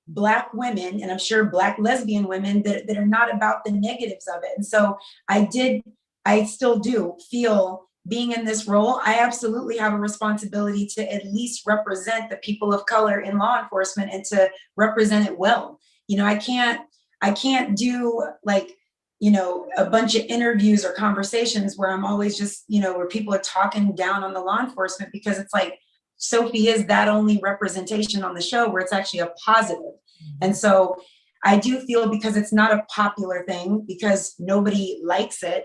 Black women, and I'm sure Black lesbian women that are not about the negatives of it. And so I still do feel, being in this role, I absolutely have a responsibility to at least represent the people of color in law enforcement and to represent it well. You know, I can't do like, you know, a bunch of interviews or conversations where I'm always just, you know, where people are talking down on the law enforcement, because it's like, Sophie is that only representation on the show where it's actually a positive. And so I do feel, because it's not a popular thing, because nobody likes it,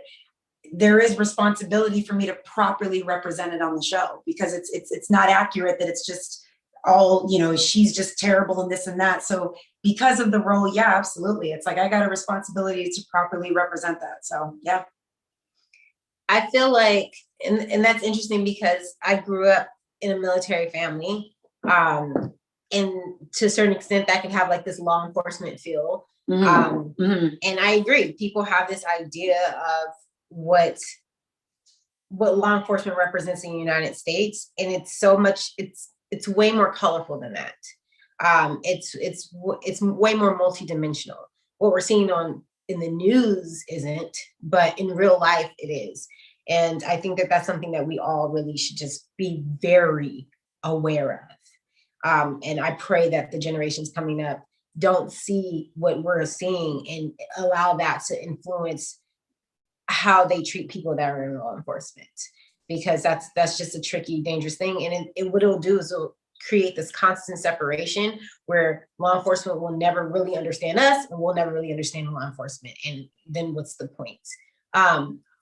there is responsibility for me to properly represent it on the show, because it's not accurate that it's just all, you know, she's just terrible and this and that. So because of the role, yeah, absolutely. It's like, I got a responsibility to properly represent that. So yeah. I feel like, and that's interesting because I grew up in a military family. And to a certain extent that can have like this law enforcement feel. And I agree. People have this idea of what law enforcement represents in the United States. And it's so much, it's way more colorful than that. It's way more multidimensional. What we're seeing in the news isn't, but in real life it is. And I think that that's something that we all really should just be very aware of. And I pray that the generations coming up don't see what we're seeing and allow that to influence how they treat people that are in law enforcement, because that's just a tricky, dangerous thing. And what it'll do is it'll create this constant separation where law enforcement will never really understand us and we'll never really understand law enforcement. And then what's the point?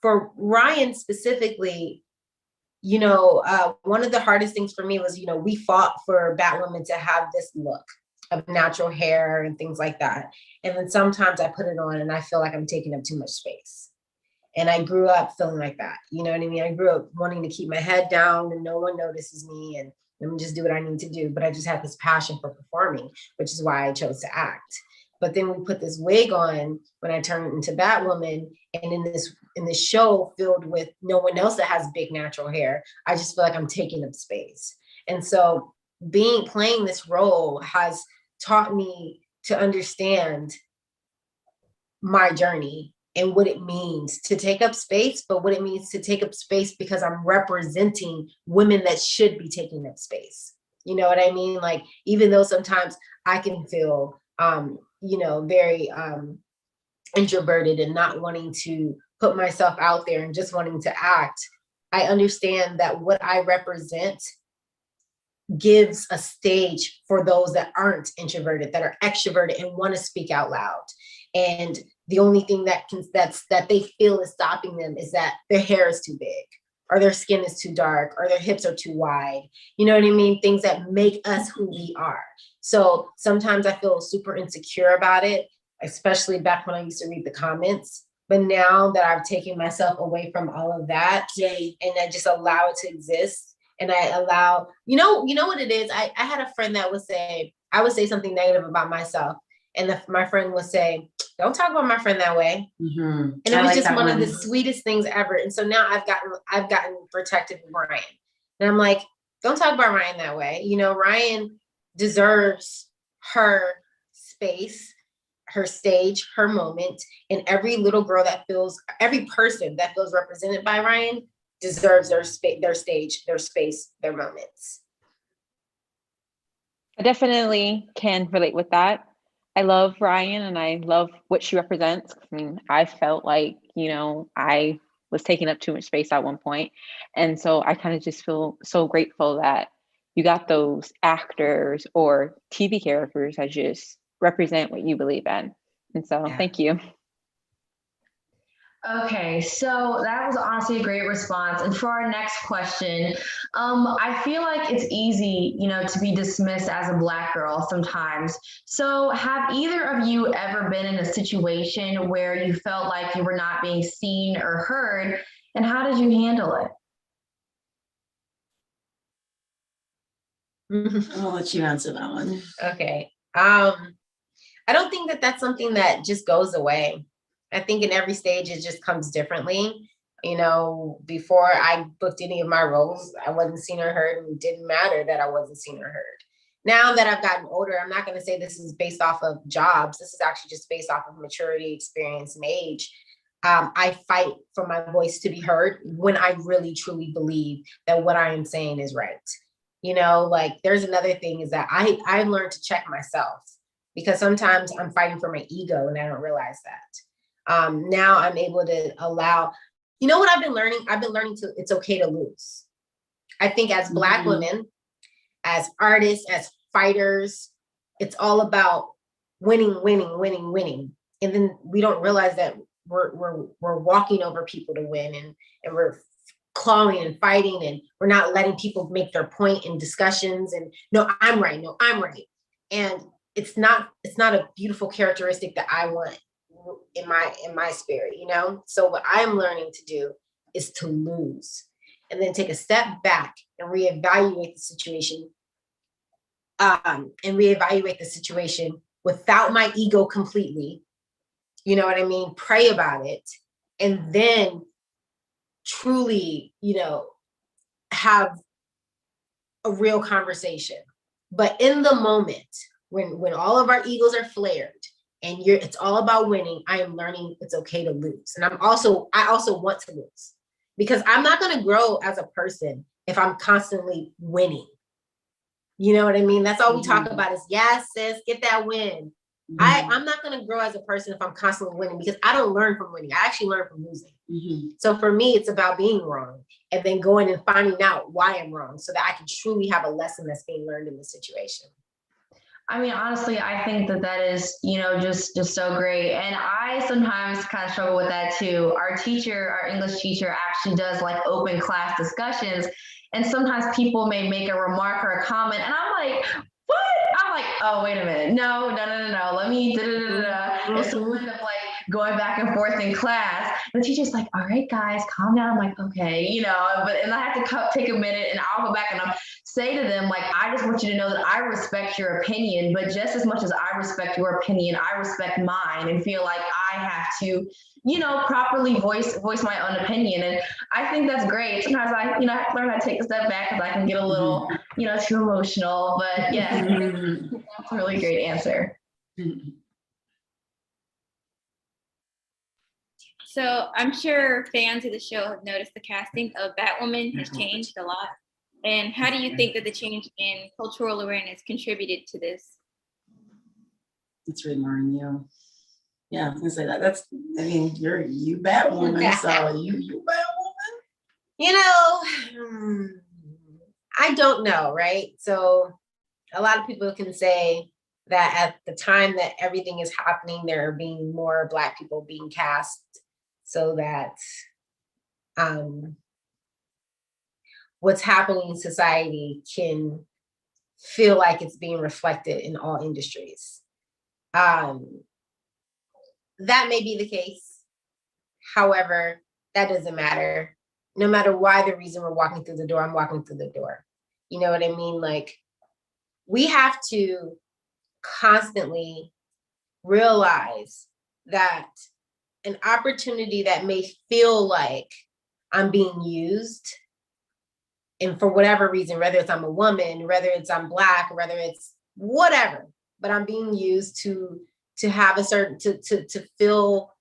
For Ryan specifically, you know, one of the hardest things for me was, you know, we fought for Batwoman to have this look of natural hair and things like that. And then sometimes I put it on and I feel like I'm taking up too much space. And I grew up feeling like that. You know what I mean? I grew up wanting to keep my head down and no one notices me and let me just do what I need to do. But I just had this passion for performing, which is why I chose to act. But then we put this wig on when I turned into Batwoman, and in this show filled with no one else that has big natural hair, I just feel like I'm taking up space. And so playing this role has taught me to understand my journey and what it means to take up space, but what it means to take up space because I'm representing women that should be taking up space. You know what I mean? Like, even though sometimes I can feel, you know, very introverted and not wanting to put myself out there and just wanting to act, I understand that what I represent gives a stage for those that aren't introverted, that are extroverted and want to speak out loud. And the only thing that they feel is stopping them is that their hair is too big, or their skin is too dark, or their hips are too wide. You know what I mean? Things that make us who we are. So sometimes I feel super insecure about it, especially back when I used to read the comments. But now that I've taken myself away from all of that, and I just allow it to exist, and I allow, you know what it is? I had a friend that would say, I would say something negative about myself, and my friend would say, don't talk about my friend that way. Mm-hmm. And it was just one of the sweetest things ever. And so now I've gotten protective of Ryan. And I'm like, don't talk about Ryan that way. You know, Ryan deserves her space, her stage, her moment. And every little girl every person that feels represented by Ryan deserves their stage, their space, their moments. I definitely can relate with that. I love Ryan and I love what she represents. I mean, I felt like, I was taking up too much space at one point. And so I kind of just feel so grateful that you got those actors or TV characters that just represent what you believe in. And so Thank you. Okay, so that was honestly a great response. And for our next question, I feel like it's easy, to be dismissed as a Black girl sometimes. So have either of you ever been in a situation where you felt like you were not being seen or heard, and how did you handle it? I'll let you answer that one. Okay. I don't think that that's something that just goes away. I think in every stage, it just comes differently. Before I booked any of my roles, I wasn't seen or heard, and it didn't matter that I wasn't seen or heard. Now that I've gotten older, I'm not going to say this is based off of jobs. This is actually just based off of maturity, experience, and age. I fight for my voice to be heard when I really, truly believe that what I am saying is right. There's another thing is that I learned to check myself, because sometimes I'm fighting for my ego and I don't realize that. Now I'm able to allow, what I've been learning? I've been learning it's okay to lose. I think as Black women, as artists, as fighters, it's all about winning, winning, winning, winning. And then we don't realize that we're walking over people to win, and we're clawing and fighting, and we're not letting people make their point in discussions, and no, I'm right. And it's not a beautiful characteristic that I want in my spirit, So what I'm learning to do is to lose, and then take a step back and reevaluate the situation, without my ego completely. You know what I mean? Pray about it, and then truly, have a real conversation. But in the moment, when all of our egos are flared, and it's all about winning, I am learning it's okay to lose. And I also want to lose, because I'm not going to grow as a person if I'm constantly winning. You know what I mean? That's all we talk about is, yes, sis, get that win. I'm not going to grow as a person if I'm constantly winning, because I don't learn from winning. I actually learn from losing. So for me, it's about being wrong, and then going and finding out why I'm wrong, so that I can truly have a lesson that's being learned in the situation. I mean, honestly, I think that is, just so great. And I sometimes kind of struggle with that too. Our English teacher actually does like open class discussions. And sometimes people may make a remark or a comment, and I'm like, what? I'm like, oh, wait a minute. No. Let me And so we end up like going back and forth in class. And the teacher's like, all right, guys, calm down. I'm like, okay, and I have to take a minute, and I'll go back and I'll say to them, like, I just want you to know that I respect your opinion, but just as much as I respect your opinion, I respect mine, and feel like I have to, properly voice my own opinion. And I think that's great. Sometimes I have to learn how to take a step back, because I can get a little, too emotional. But yeah, that's a really great answer. So I'm sure fans of the show have noticed the casting of Batwoman has changed a lot. And how do you think that the change in cultural awareness contributed to this? It's really more on you. Yeah, I was gonna say that. You Batwoman, so you Batwoman. I don't know, right? So a lot of people can say, that at the time that everything is happening, there are being more Black people being cast so that what's happening in society can feel like it's being reflected in all industries. That may be the case. However, that doesn't matter. No matter why the reason we're walking through the door, I'm walking through the door. You know what I mean? Like, we have to constantly realize that an opportunity that may feel like I'm being used, and for whatever reason, whether it's I'm a woman, whether it's I'm Black, whether it's whatever, but I'm being used to have a certain, to fill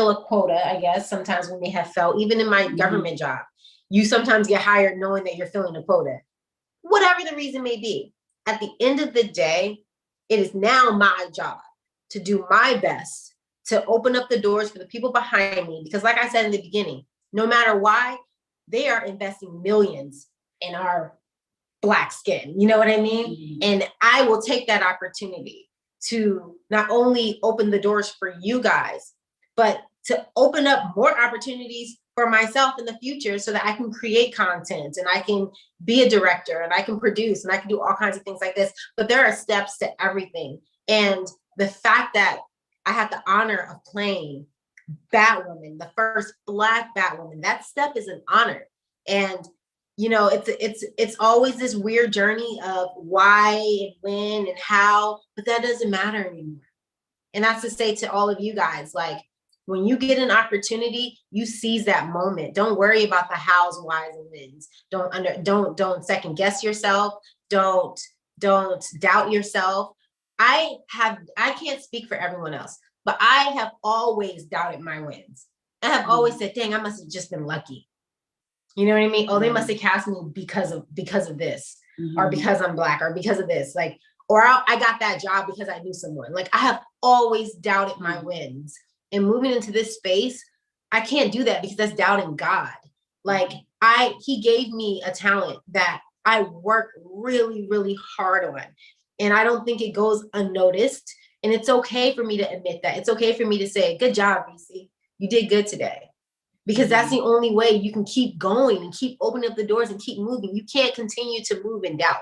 a quota, I guess. Sometimes we may have felt, even in my government job, you sometimes get hired knowing that you're filling a quota. Whatever the reason may be, at the end of the day, it is now my job to do my best to open up the doors for the people behind me. Because like I said in the beginning, no matter why, they are investing millions in our Black skin. You know what I mean? And I will take that opportunity to not only open the doors for you guys, but to open up more opportunities for myself in the future so that I can create content and I can be a director and I can produce and I can do all kinds of things like this. But there are steps to everything. And the fact that I had the honor of playing Batwoman, the first Black Batwoman, that step is an honor. And you know, it's always this weird journey of why and when and how, but that doesn't matter anymore. And that's to say to all of you guys, like, when you get an opportunity, you seize that moment. Don't worry about the hows, whys, and whens. Don't second guess yourself. Don't doubt yourself. I can't speak for everyone else, but I have always doubted my wins. I have always said, dang, I must have just been lucky. You know what I mean? Oh, they must have cast me because of this, or because I'm Black, or because of this, like, or I got that job because I knew someone. Like, I have always doubted my wins. And moving into this space, I can't do that because that's doubting God. Like, he gave me a talent that I work really, really hard on. And I don't think it goes unnoticed. And it's okay for me to admit that. It's okay for me to say, good job, BC. You did good today. Because that's the only way you can keep going and keep opening up the doors and keep moving. You can't continue to move in doubt,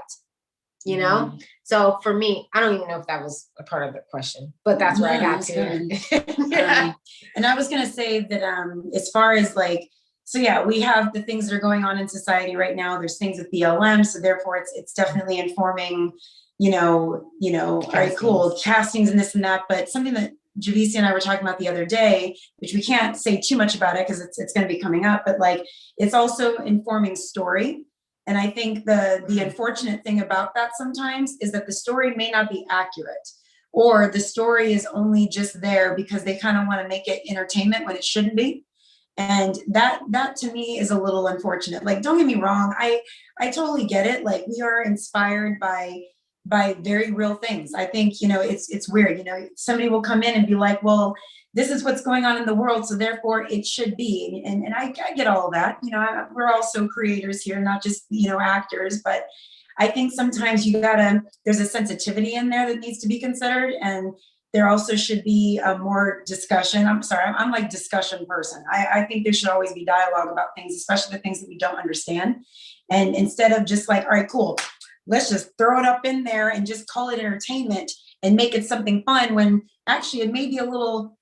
you know? So for me, I don't even know if that was a part of the question, but that's where I got to. And I was going to say that as far as like, so yeah, we have the things that are going on in society right now. There's things with BLM. So therefore it's definitely informing, all right, cool, castings and this and that. But something that Javicia and I were talking about the other day, which we can't say too much about it because it's going to be coming up, but like, it's also informing story. And I think the unfortunate thing about that sometimes is that the story may not be accurate, or the story is only just there because they kind of want to make it entertainment when it shouldn't be. And that to me is a little unfortunate. Like, don't get me wrong, I totally get it. Like, we are inspired by very real things. I think, it's weird, somebody will come in and be like, well, this is what's going on in the world, so therefore it should be. And I get all of that. We're also creators here, not just, actors, but I think sometimes there's a sensitivity in there that needs to be considered. And there also should be a more discussion. I'm like discussion person. I think there should always be dialogue about things, especially the things that we don't understand. And instead of just like, all right, cool, let's just throw it up in there and just call it entertainment and make it something fun, when actually it may be a little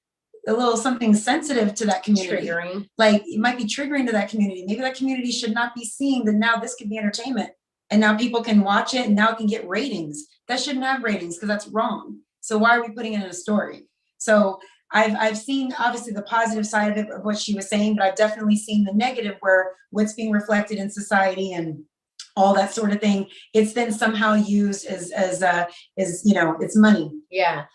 something sensitive to that community. Triggering. Like, it might be triggering to that community. Maybe that community should not be seeing that now this could be entertainment. And now people can watch it and now it can get ratings. That shouldn't have ratings because that's wrong. So why are we putting it in a story? So I've seen obviously the positive side of what she was saying, but I've definitely seen the negative, where what's being reflected in society and all that sort of thing, it's then somehow used as it's money. Yeah.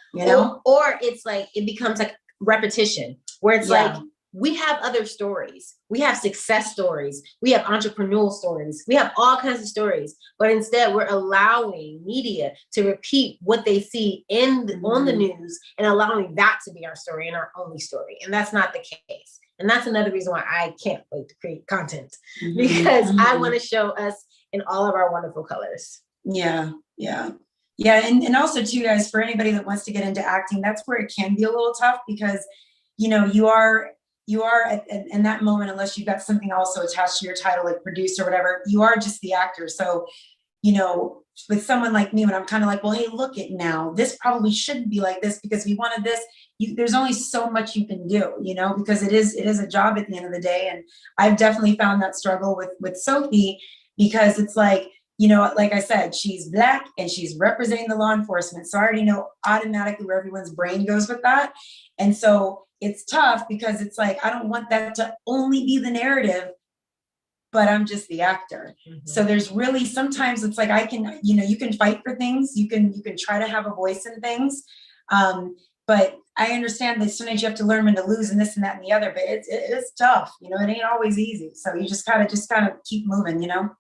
Or it's like, it becomes like repetition, where it's like, we have other stories. We have success stories. We have entrepreneurial stories. We have all kinds of stories, but instead we're allowing media to repeat what they see on the news and allowing that to be our story and our only story. And that's not the case. And that's another reason why I can't wait to create content, because I want to show us in all of our wonderful colors. Yeah. Yeah, and also too, guys, for anybody that wants to get into acting, that's where it can be a little tough because, you know, you are in that moment, unless you've got something also attached to your title, like producer or whatever, you are just the actor. So, you know, with someone like me, when I'm kind of like, well, hey, look it now, this probably shouldn't be like this because we wanted this. There's only so much you can do, you know, because it is a job at the end of the day. And I've definitely found that struggle with Sophie because it's like, you know, like I said, she's Black and she's representing the law enforcement. So I already know automatically where everyone's brain goes with that. And so it's tough because it's like, I don't want that to only be the narrative, but I'm just the actor. Mm-hmm. So there's really, sometimes it's like, I can, you know, you can fight for things. You can try to have a voice in things. But I understand that sometimes you have to learn when to lose and this and that and the other, but it's tough. You know, it ain't always easy. So you just gotta keep moving, you know?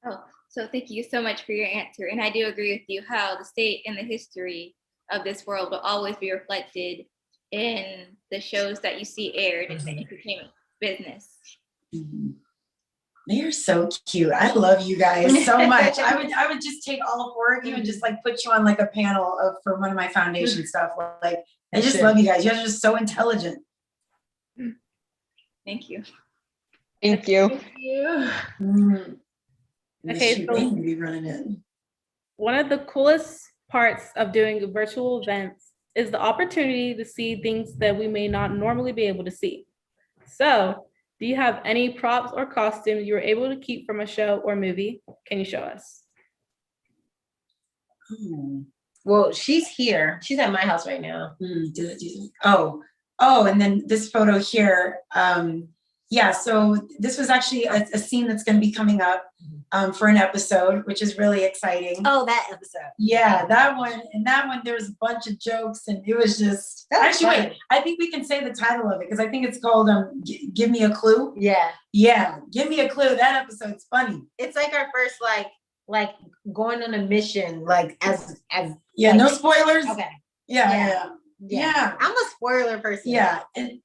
Oh, so thank you so much for your answer. And I do agree with you how the state and the history of this world will always be reflected in the shows that you see aired in the entertainment business. Mm-hmm. They're so cute. I love you guys so much. I would just take all 4 of you and just like put you on like a panel for one of my foundation stuff. Like, I just love you guys. You guys are just so intelligent. Thank you. Thank you. Thank you. Okay, so one of the coolest parts of doing virtual events is the opportunity to see things that we may not normally be able to see. So, do you have any props or costumes you were able to keep from a show or movie? Can you show us? Well, she's here. She's at my house right now. Oh, and then this photo here. Yeah, so this was actually a scene that's going to be coming up for an episode, which is really exciting. Oh, that episode. Yeah, that one. And that one, there's a bunch of jokes, and it was just actually wait. I think we can say the title of it because I think it's called "Give Me a Clue." Yeah, give me a clue. That episode's funny. It's like our first like going on a mission, like as yeah. Like, no spoilers. Okay. Yeah. I'm a spoiler person. Yeah.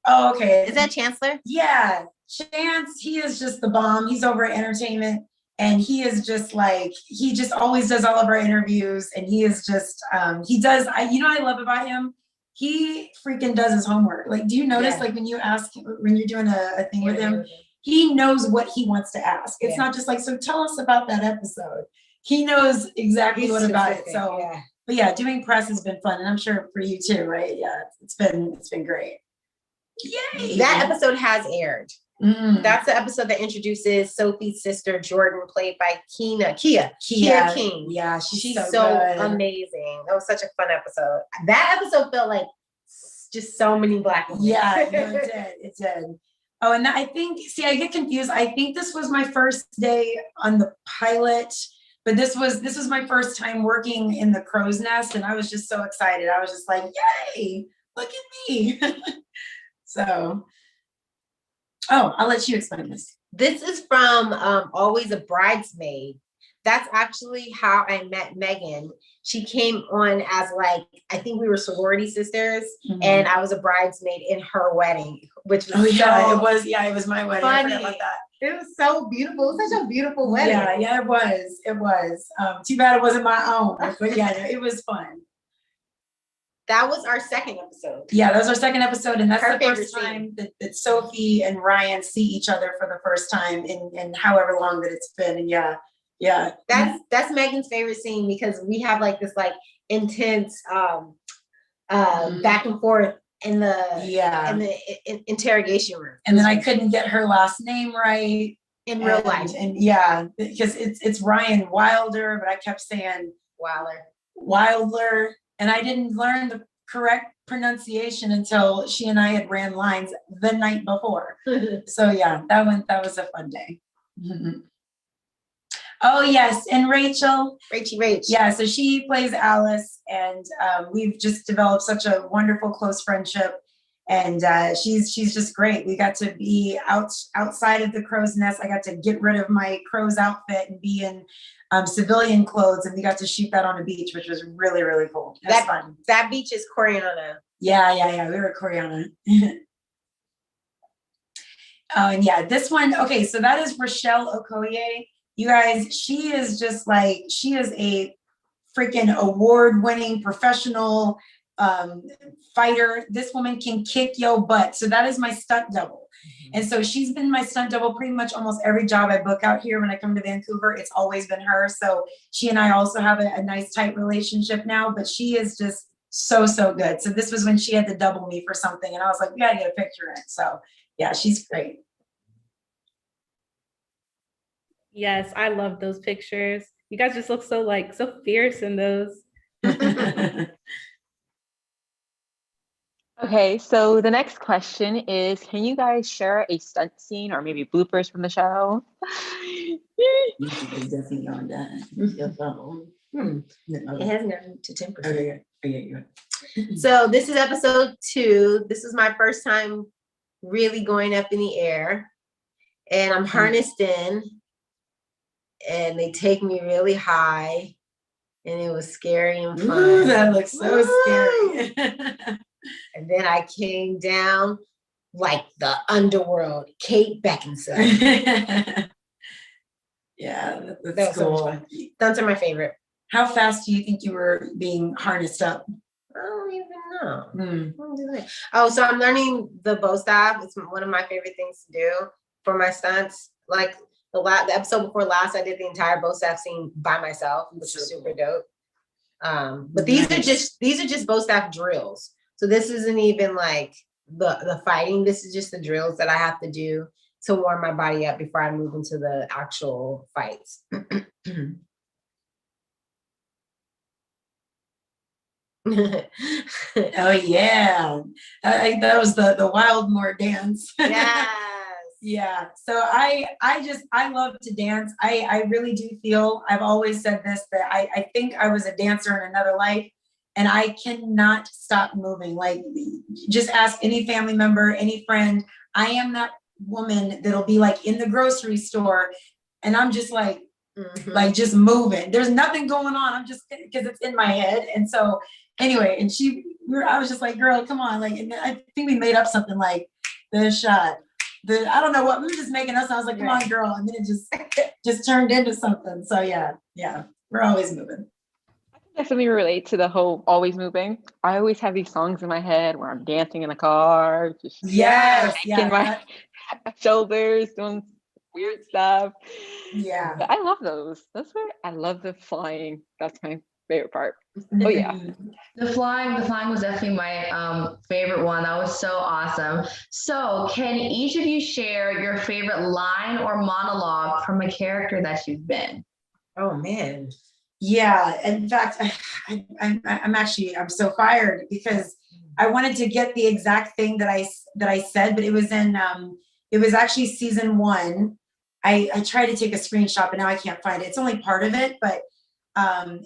Okay. Is that Chancellor? Yeah. Chance, he is just the bomb. He's over at entertainment and he is just like, he just always does all of our interviews and he is just, he does, you know what I love about him? He freaking does his homework. Like, do you notice like when you ask, when you're doing a thing with him, he knows what he wants to ask. It's not just like, so tell us about that episode. He knows exactly what about it. So, but yeah, doing press has been fun. And I'm sure for you too, right? Yeah, it's been great. Yay. That episode has aired. That's the episode that introduces Sophie's sister, Jordan, played by Kia King. Yeah, she's so amazing. That was such a fun episode. That episode felt like just so many Black women. Yeah, no, it did. Oh, and I think, see, I get confused. I think this was my first day on the pilot, but this was my first time working in the Crow's Nest, and I was just so excited. I was just like, yay, look at me. So, I'll let you explain this. This is from Always a Bridesmaid. That's actually how I met Megan. She came on as like, I think we were sorority sisters, and I was a bridesmaid in her wedding, which was it was my wedding. Funny. I forgot about that. It was so beautiful. It was such a beautiful wedding. Yeah, it was. Too bad it wasn't my own, but yeah, it was fun. That was our second episode. Yeah, that was our second episode, and that's the first time that Sophie and Ryan see each other for the first time in however long that it's been. And yeah. That's Megan's favorite scene because we have like this like intense back and forth in the interrogation room. And then I couldn't get her last name right in real life. And yeah, because it's Ryan Wilder, but I kept saying Wilder. And I didn't learn the correct pronunciation until she and I had ran lines the night before. So yeah, that was a fun day. Oh yes, and Rachel. Yeah, so she plays Alice, and we've just developed such a wonderful close friendship. And she's just great. We got to be outside of the Crow's Nest. I got to get rid of my crow's outfit and be in civilian clothes, and we got to shoot that on a beach, which was really, really cool. That's fun. That beach is Coriana. Yeah. We were at Coriana. Oh, and yeah, this one. Okay, so that is Rochelle Okoye. You guys, she is a freaking award-winning professional fighter. This woman can kick your butt. So that is my stunt double. And so she's been my stunt double pretty much almost every job I book out here when I come to Vancouver. It's always been her. So she and I also have a nice tight relationship now, but she is just so good. So this was when she had to double me for something. And I was like, we gotta get a picture in. So yeah, she's great. Yes, I love those pictures. You guys just look so fierce in those. Okay, so the next question is, can you guys share a stunt scene or maybe bloopers from the show? It's definitely on that. It has nothing to temper. Okay, yeah. So this is episode 2. This is my first time really going up in the air, and I'm harnessed in, and they take me really high, and it was scary and fun. Ooh, that looks so scary. And then I came down like the underworld, Kate Beckinsale. Yeah, That that's was so much cool. fun. Stunts are my favorite. How fast do you think you were being harnessed up? I don't even know. I don't do that. Oh, so I'm learning the bow staff. It's one of my favorite things to do for my stunts. Like the episode before last, I did the entire bow staff scene by myself, which was super dope. But these are just bow staff drills. So this isn't even like the fighting. This is just the drills that I have to do to warm my body up before I move into the actual fights. Oh yeah, that was the Wildmore dance. Yes. Yeah. So I love to dance. I really do feel, I've always said this, that I think I was a dancer in another life, and I cannot stop moving. Like, just ask any family member, any friend. I am that woman that'll be like in the grocery store, and I'm just like just moving. There's nothing going on. I'm just, because it's in my head. And so anyway, and I was just like, girl, come on. Like, and I think we made up something like the shot. I don't know what, we were just making us. I was like, come on, girl. And then it just turned into something. So yeah, we're always moving. I can definitely relate to the whole always moving. I always have these songs in my head where I'm dancing in the car, just shaking my shoulders, doing weird stuff. Yeah. But I love those. That's where I love the flying. That's my favorite part. Oh yeah. The flying was definitely my favorite one. That was so awesome. So can each of you share your favorite line or monologue from a character that you've been? Oh man. Yeah. In fact, I'm so fired because I wanted to get the exact thing that I said, but it was actually season 1. I tried to take a screenshot, but now I can't find it. It's only part of it, but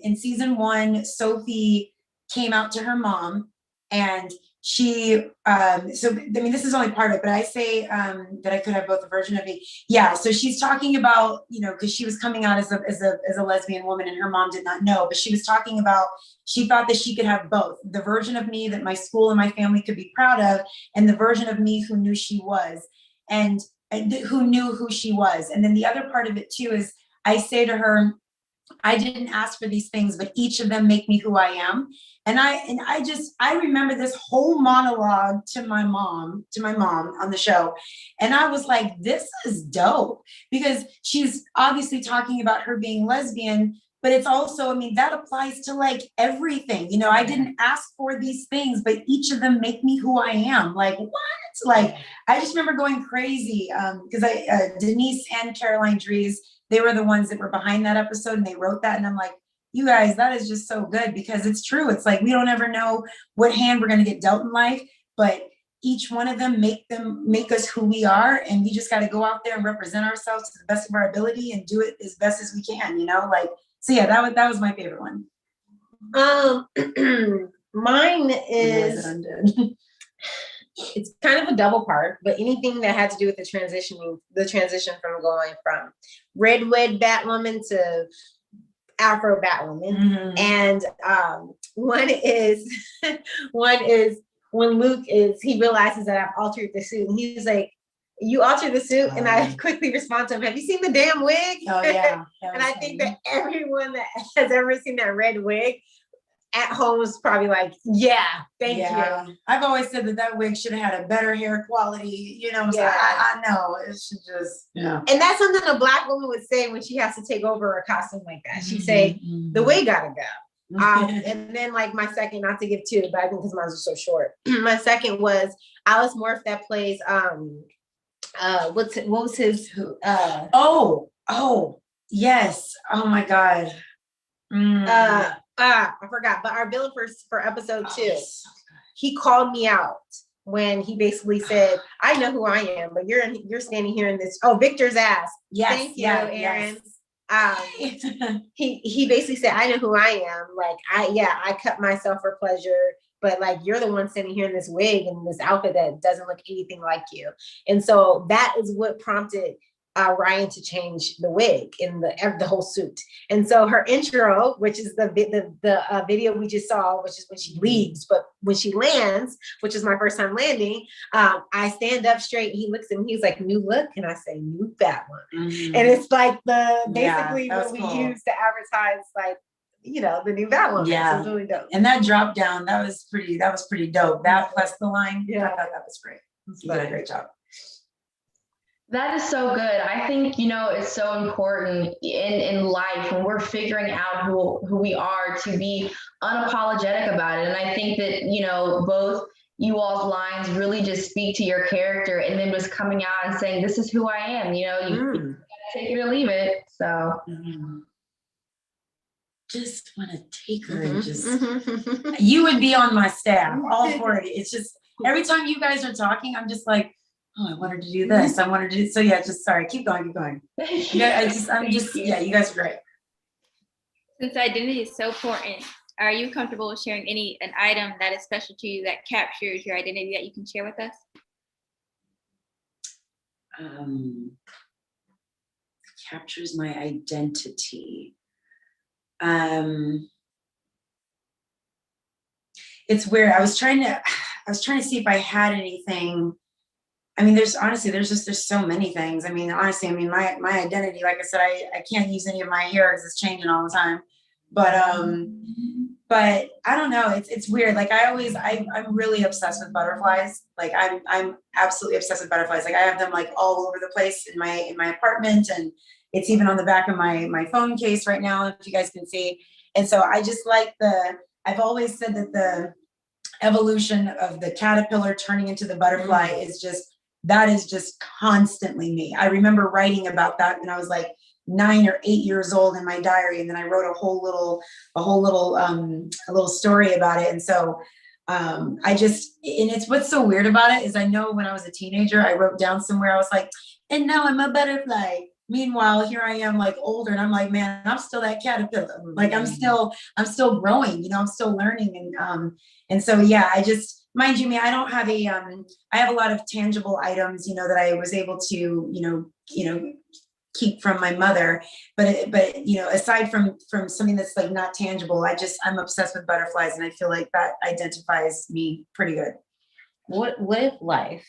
in season 1, Sophie came out to her mom, and she this is only part of it, but I say that I could have both a version of me. Yeah, so she's talking about, because she was coming out as a lesbian woman, and her mom did not know, but she was talking about, she thought that she could have both, the version of me that my school and my family could be proud of, and the version of me who knew she was, and who knew who she was. And then the other part of it too is, I say to her, I didn't ask for these things, but each of them make me who I am. And I remember this whole monologue to my mom on the show. And I was like, this is dope, because she's obviously talking about her being lesbian, but it's also, that applies to like everything. I didn't ask for these things, but each of them make me who I am. Like, what? Like, I just remember going crazy because Denise and Caroline Dries, they were the ones that were behind that episode, and they wrote that. And I'm like, you guys, that is just so good, because it's true. It's like, we don't ever know what hand we're going to get dealt in life, but each one of them make us who we are. And we just got to go out there and represent ourselves to the best of our ability and do it as best as we can, so yeah, that was my favorite one. Mine is, it's kind of a double part, but anything that had to do with the transition from going from red Batwoman to Afro Batwoman. And one is when Luke he realizes that I've altered the suit, and he's like, you alter the suit, and I quickly respond to him, have you seen the damn wig? Oh yeah. And I think that everyone that has ever seen that red wig at home is probably like, yeah, thank you. I've always said that wig should have had a better hair quality, you know. So I know it should just, And that's something a Black woman would say when she has to take over a costume like that. She'd say, the wig gotta go. And then like my second, not to give two, but I think because mine was so short. My second was Alice Morph that plays what was his yes, oh my god, I forgot, but our villain for episode 2, he called me out when he basically said, I know who I am, but you're standing here in this, Victor's ass. Thank you, Aaron. He basically said, I know who I am. Like, I cut myself for pleasure, but like, you're the one standing here in this wig and this outfit that doesn't look anything like you. And so that is what prompted Ryan to change the wig in the whole suit. And so her intro, which is the video we just saw, which is when she leaves, but when she lands, which is my first time landing, I stand up straight. He looks at me, he's like, new look, and I say, new Batwoman. And it's like basically what we use to advertise, like, you know, the new Batwoman. So it's really dope. And that drop down, that was pretty dope. That plus the line, I thought that was great. You did a great job. That is so good. I think, you know, it's so important in life when we're figuring out who we are to be unapologetic about it. And I think that, you know, both you all's lines really just speak to your character, and then just coming out and saying, this is who I am, you know, you gotta take it or leave it. So just want to take her and just you would be on my staff, all for it. It's just every time you guys are talking, I'm just like, I wanted to do this. I wanted to do so. Yeah, just sorry. Keep going. Yeah, you guys are great. Since identity is so important, are you comfortable with sharing an item that is special to you that captures your identity that you can share with us? Captures my identity. It's weird. I was trying to see if I had anything. I mean, there's so many things. I mean, honestly, my identity, like I said, I can't use any of my hair because it's changing all the time. But I don't know. It's weird. Like I'm really obsessed with butterflies. Like I'm absolutely obsessed with butterflies. Like I have them like all over the place in my apartment, and it's even on the back of my phone case right now, if you guys can see. And so I just like I've always said that the evolution of the caterpillar turning into the butterfly is just constantly me. I remember writing about that when I was like 9 or 8 years old in my diary, and then I wrote a little story about it. And so and it's what's so weird about it is I know when I was a teenager, I wrote down somewhere, I was like, and now I'm a butterfly. Meanwhile, here I am like older, and I'm like, man, I'm still that caterpillar. Like I'm still growing, you know, I'm still learning. And so, yeah, I just, mind you, I don't have I have a lot of tangible items, you know, that I was able to, you know, keep from my mother. But, you know, aside from something that's like not tangible, I'm obsessed with butterflies, and I feel like that identifies me pretty good. What if life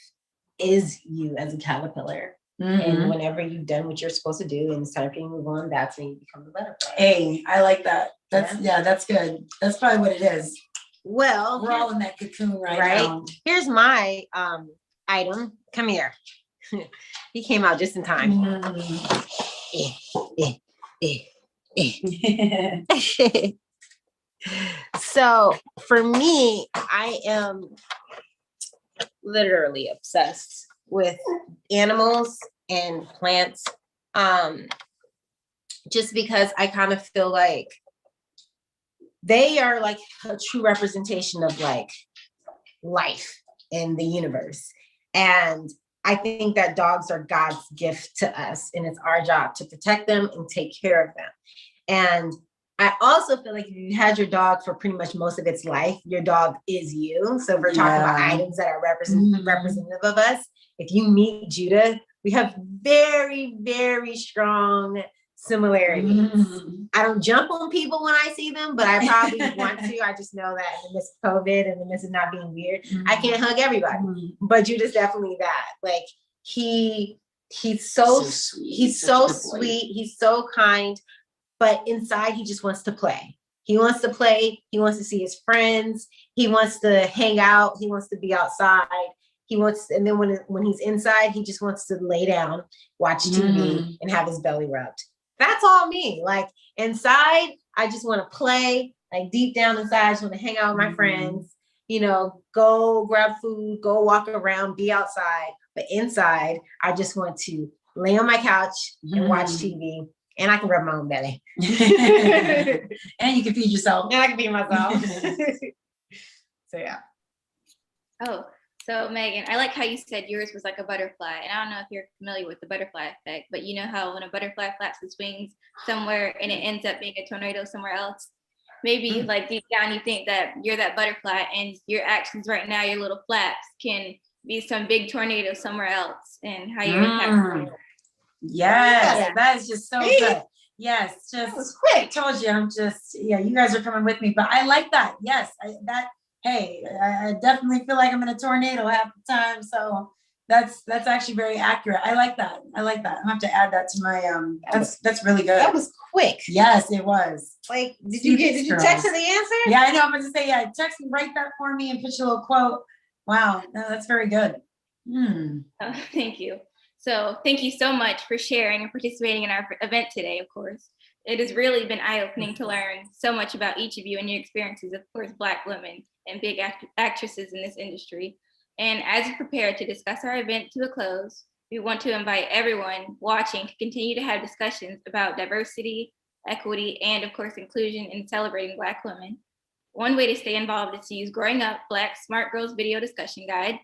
is you as a caterpillar? And whenever you've done what you're supposed to do and it's time for you to move on, that's when you become the butterfly. Hey, I like that. That's good. That's probably what it is. Well, we're all in that cocoon right now. Here's my item. Come here. He came out just in time. So for me, I am literally obsessed with animals and plants, just because I kind of feel like they are like a true representation of like life in the universe. And I think that dogs are God's gift to us, and it's our job to protect them and take care of them. And I also feel like if you had your dog for pretty much most of its life, your dog is you. So if we're talking about items that are representative of us, if you meet Judah, we have very, very strong similarities. I don't jump on people when I see them, but I probably want to. I just know that in the midst of COVID and the midst of not being weird, I can't hug everybody. But Judah's definitely that. Like, He's so sweet. he's Such a so good boy. sweet. He's so kind, but inside he just wants to play. He wants to play. He wants to see his friends. He wants to hang out. He wants to be outside. He wants, and then when he's inside, he just wants to lay down, watch TV, and have his belly rubbed. That's all me. Like inside, I just want to play. Like deep down inside, I just want to hang out with my friends. You know, go grab food, go walk around, be outside. But inside, I just want to lay on my couch and watch TV. And I can rub my own belly. And you can feed yourself. And I can feed myself. So yeah. Oh, so Megan, I like how you said yours was like a butterfly. And I don't know if you're familiar with the butterfly effect, but you know how when a butterfly flaps its wings somewhere and it ends up being a tornado somewhere else? Maybe like deep down you think that you're that butterfly and your actions right now, your little flaps, can be some big tornado somewhere else, and how you're impacting. Yes, that is just so good. Yes, just was quick. I told you, I'm just, yeah, you guys are coming with me, but I like that. Yes, I definitely feel like I'm in a tornado half the time. So that's actually very accurate. I like that. I'm gonna have to add that to my that's really good. That was quick. Yes, it was. Like, did you text her the answer? Yeah, I know. I'm gonna say, yeah, text me, write that for me and put your little quote. Wow, no, that's very good. Oh, thank you. So thank you so much for sharing and participating in our event today, of course. It has really been eye-opening to learn so much about each of you and your experiences, of course, Black women and big actresses in this industry. And as we prepare to discuss our event to a close, we want to invite everyone watching to continue to have discussions about diversity, equity, and of course, inclusion in celebrating Black women. One way to stay involved is to use Growing Up Black Smart Girls Video Discussion Guide.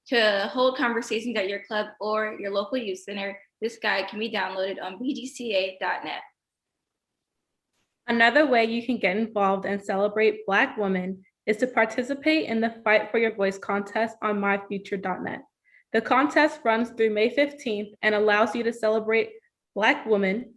To hold conversations at your club or your local youth center, this guide can be downloaded on bgca.net. Another way you can get involved and celebrate Black women is to participate in the Fight for Your Voice contest on myfuture.net. The contest runs through May 15th and allows you to celebrate Black women.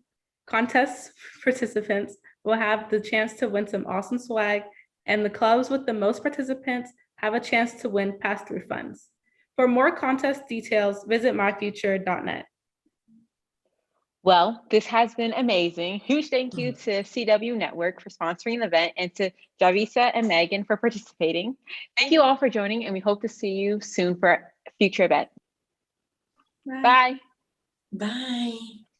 Contest participants will have the chance to win some awesome swag, and the clubs with the most participants have a chance to win pass-through funds. For more contest details, visit myfuture.net. Well, this has been amazing. Huge thank you to CW Network for sponsoring the event and to Javisa and Megan for participating. Thank you all for joining, and we hope to see you soon for a future event. Bye. Bye.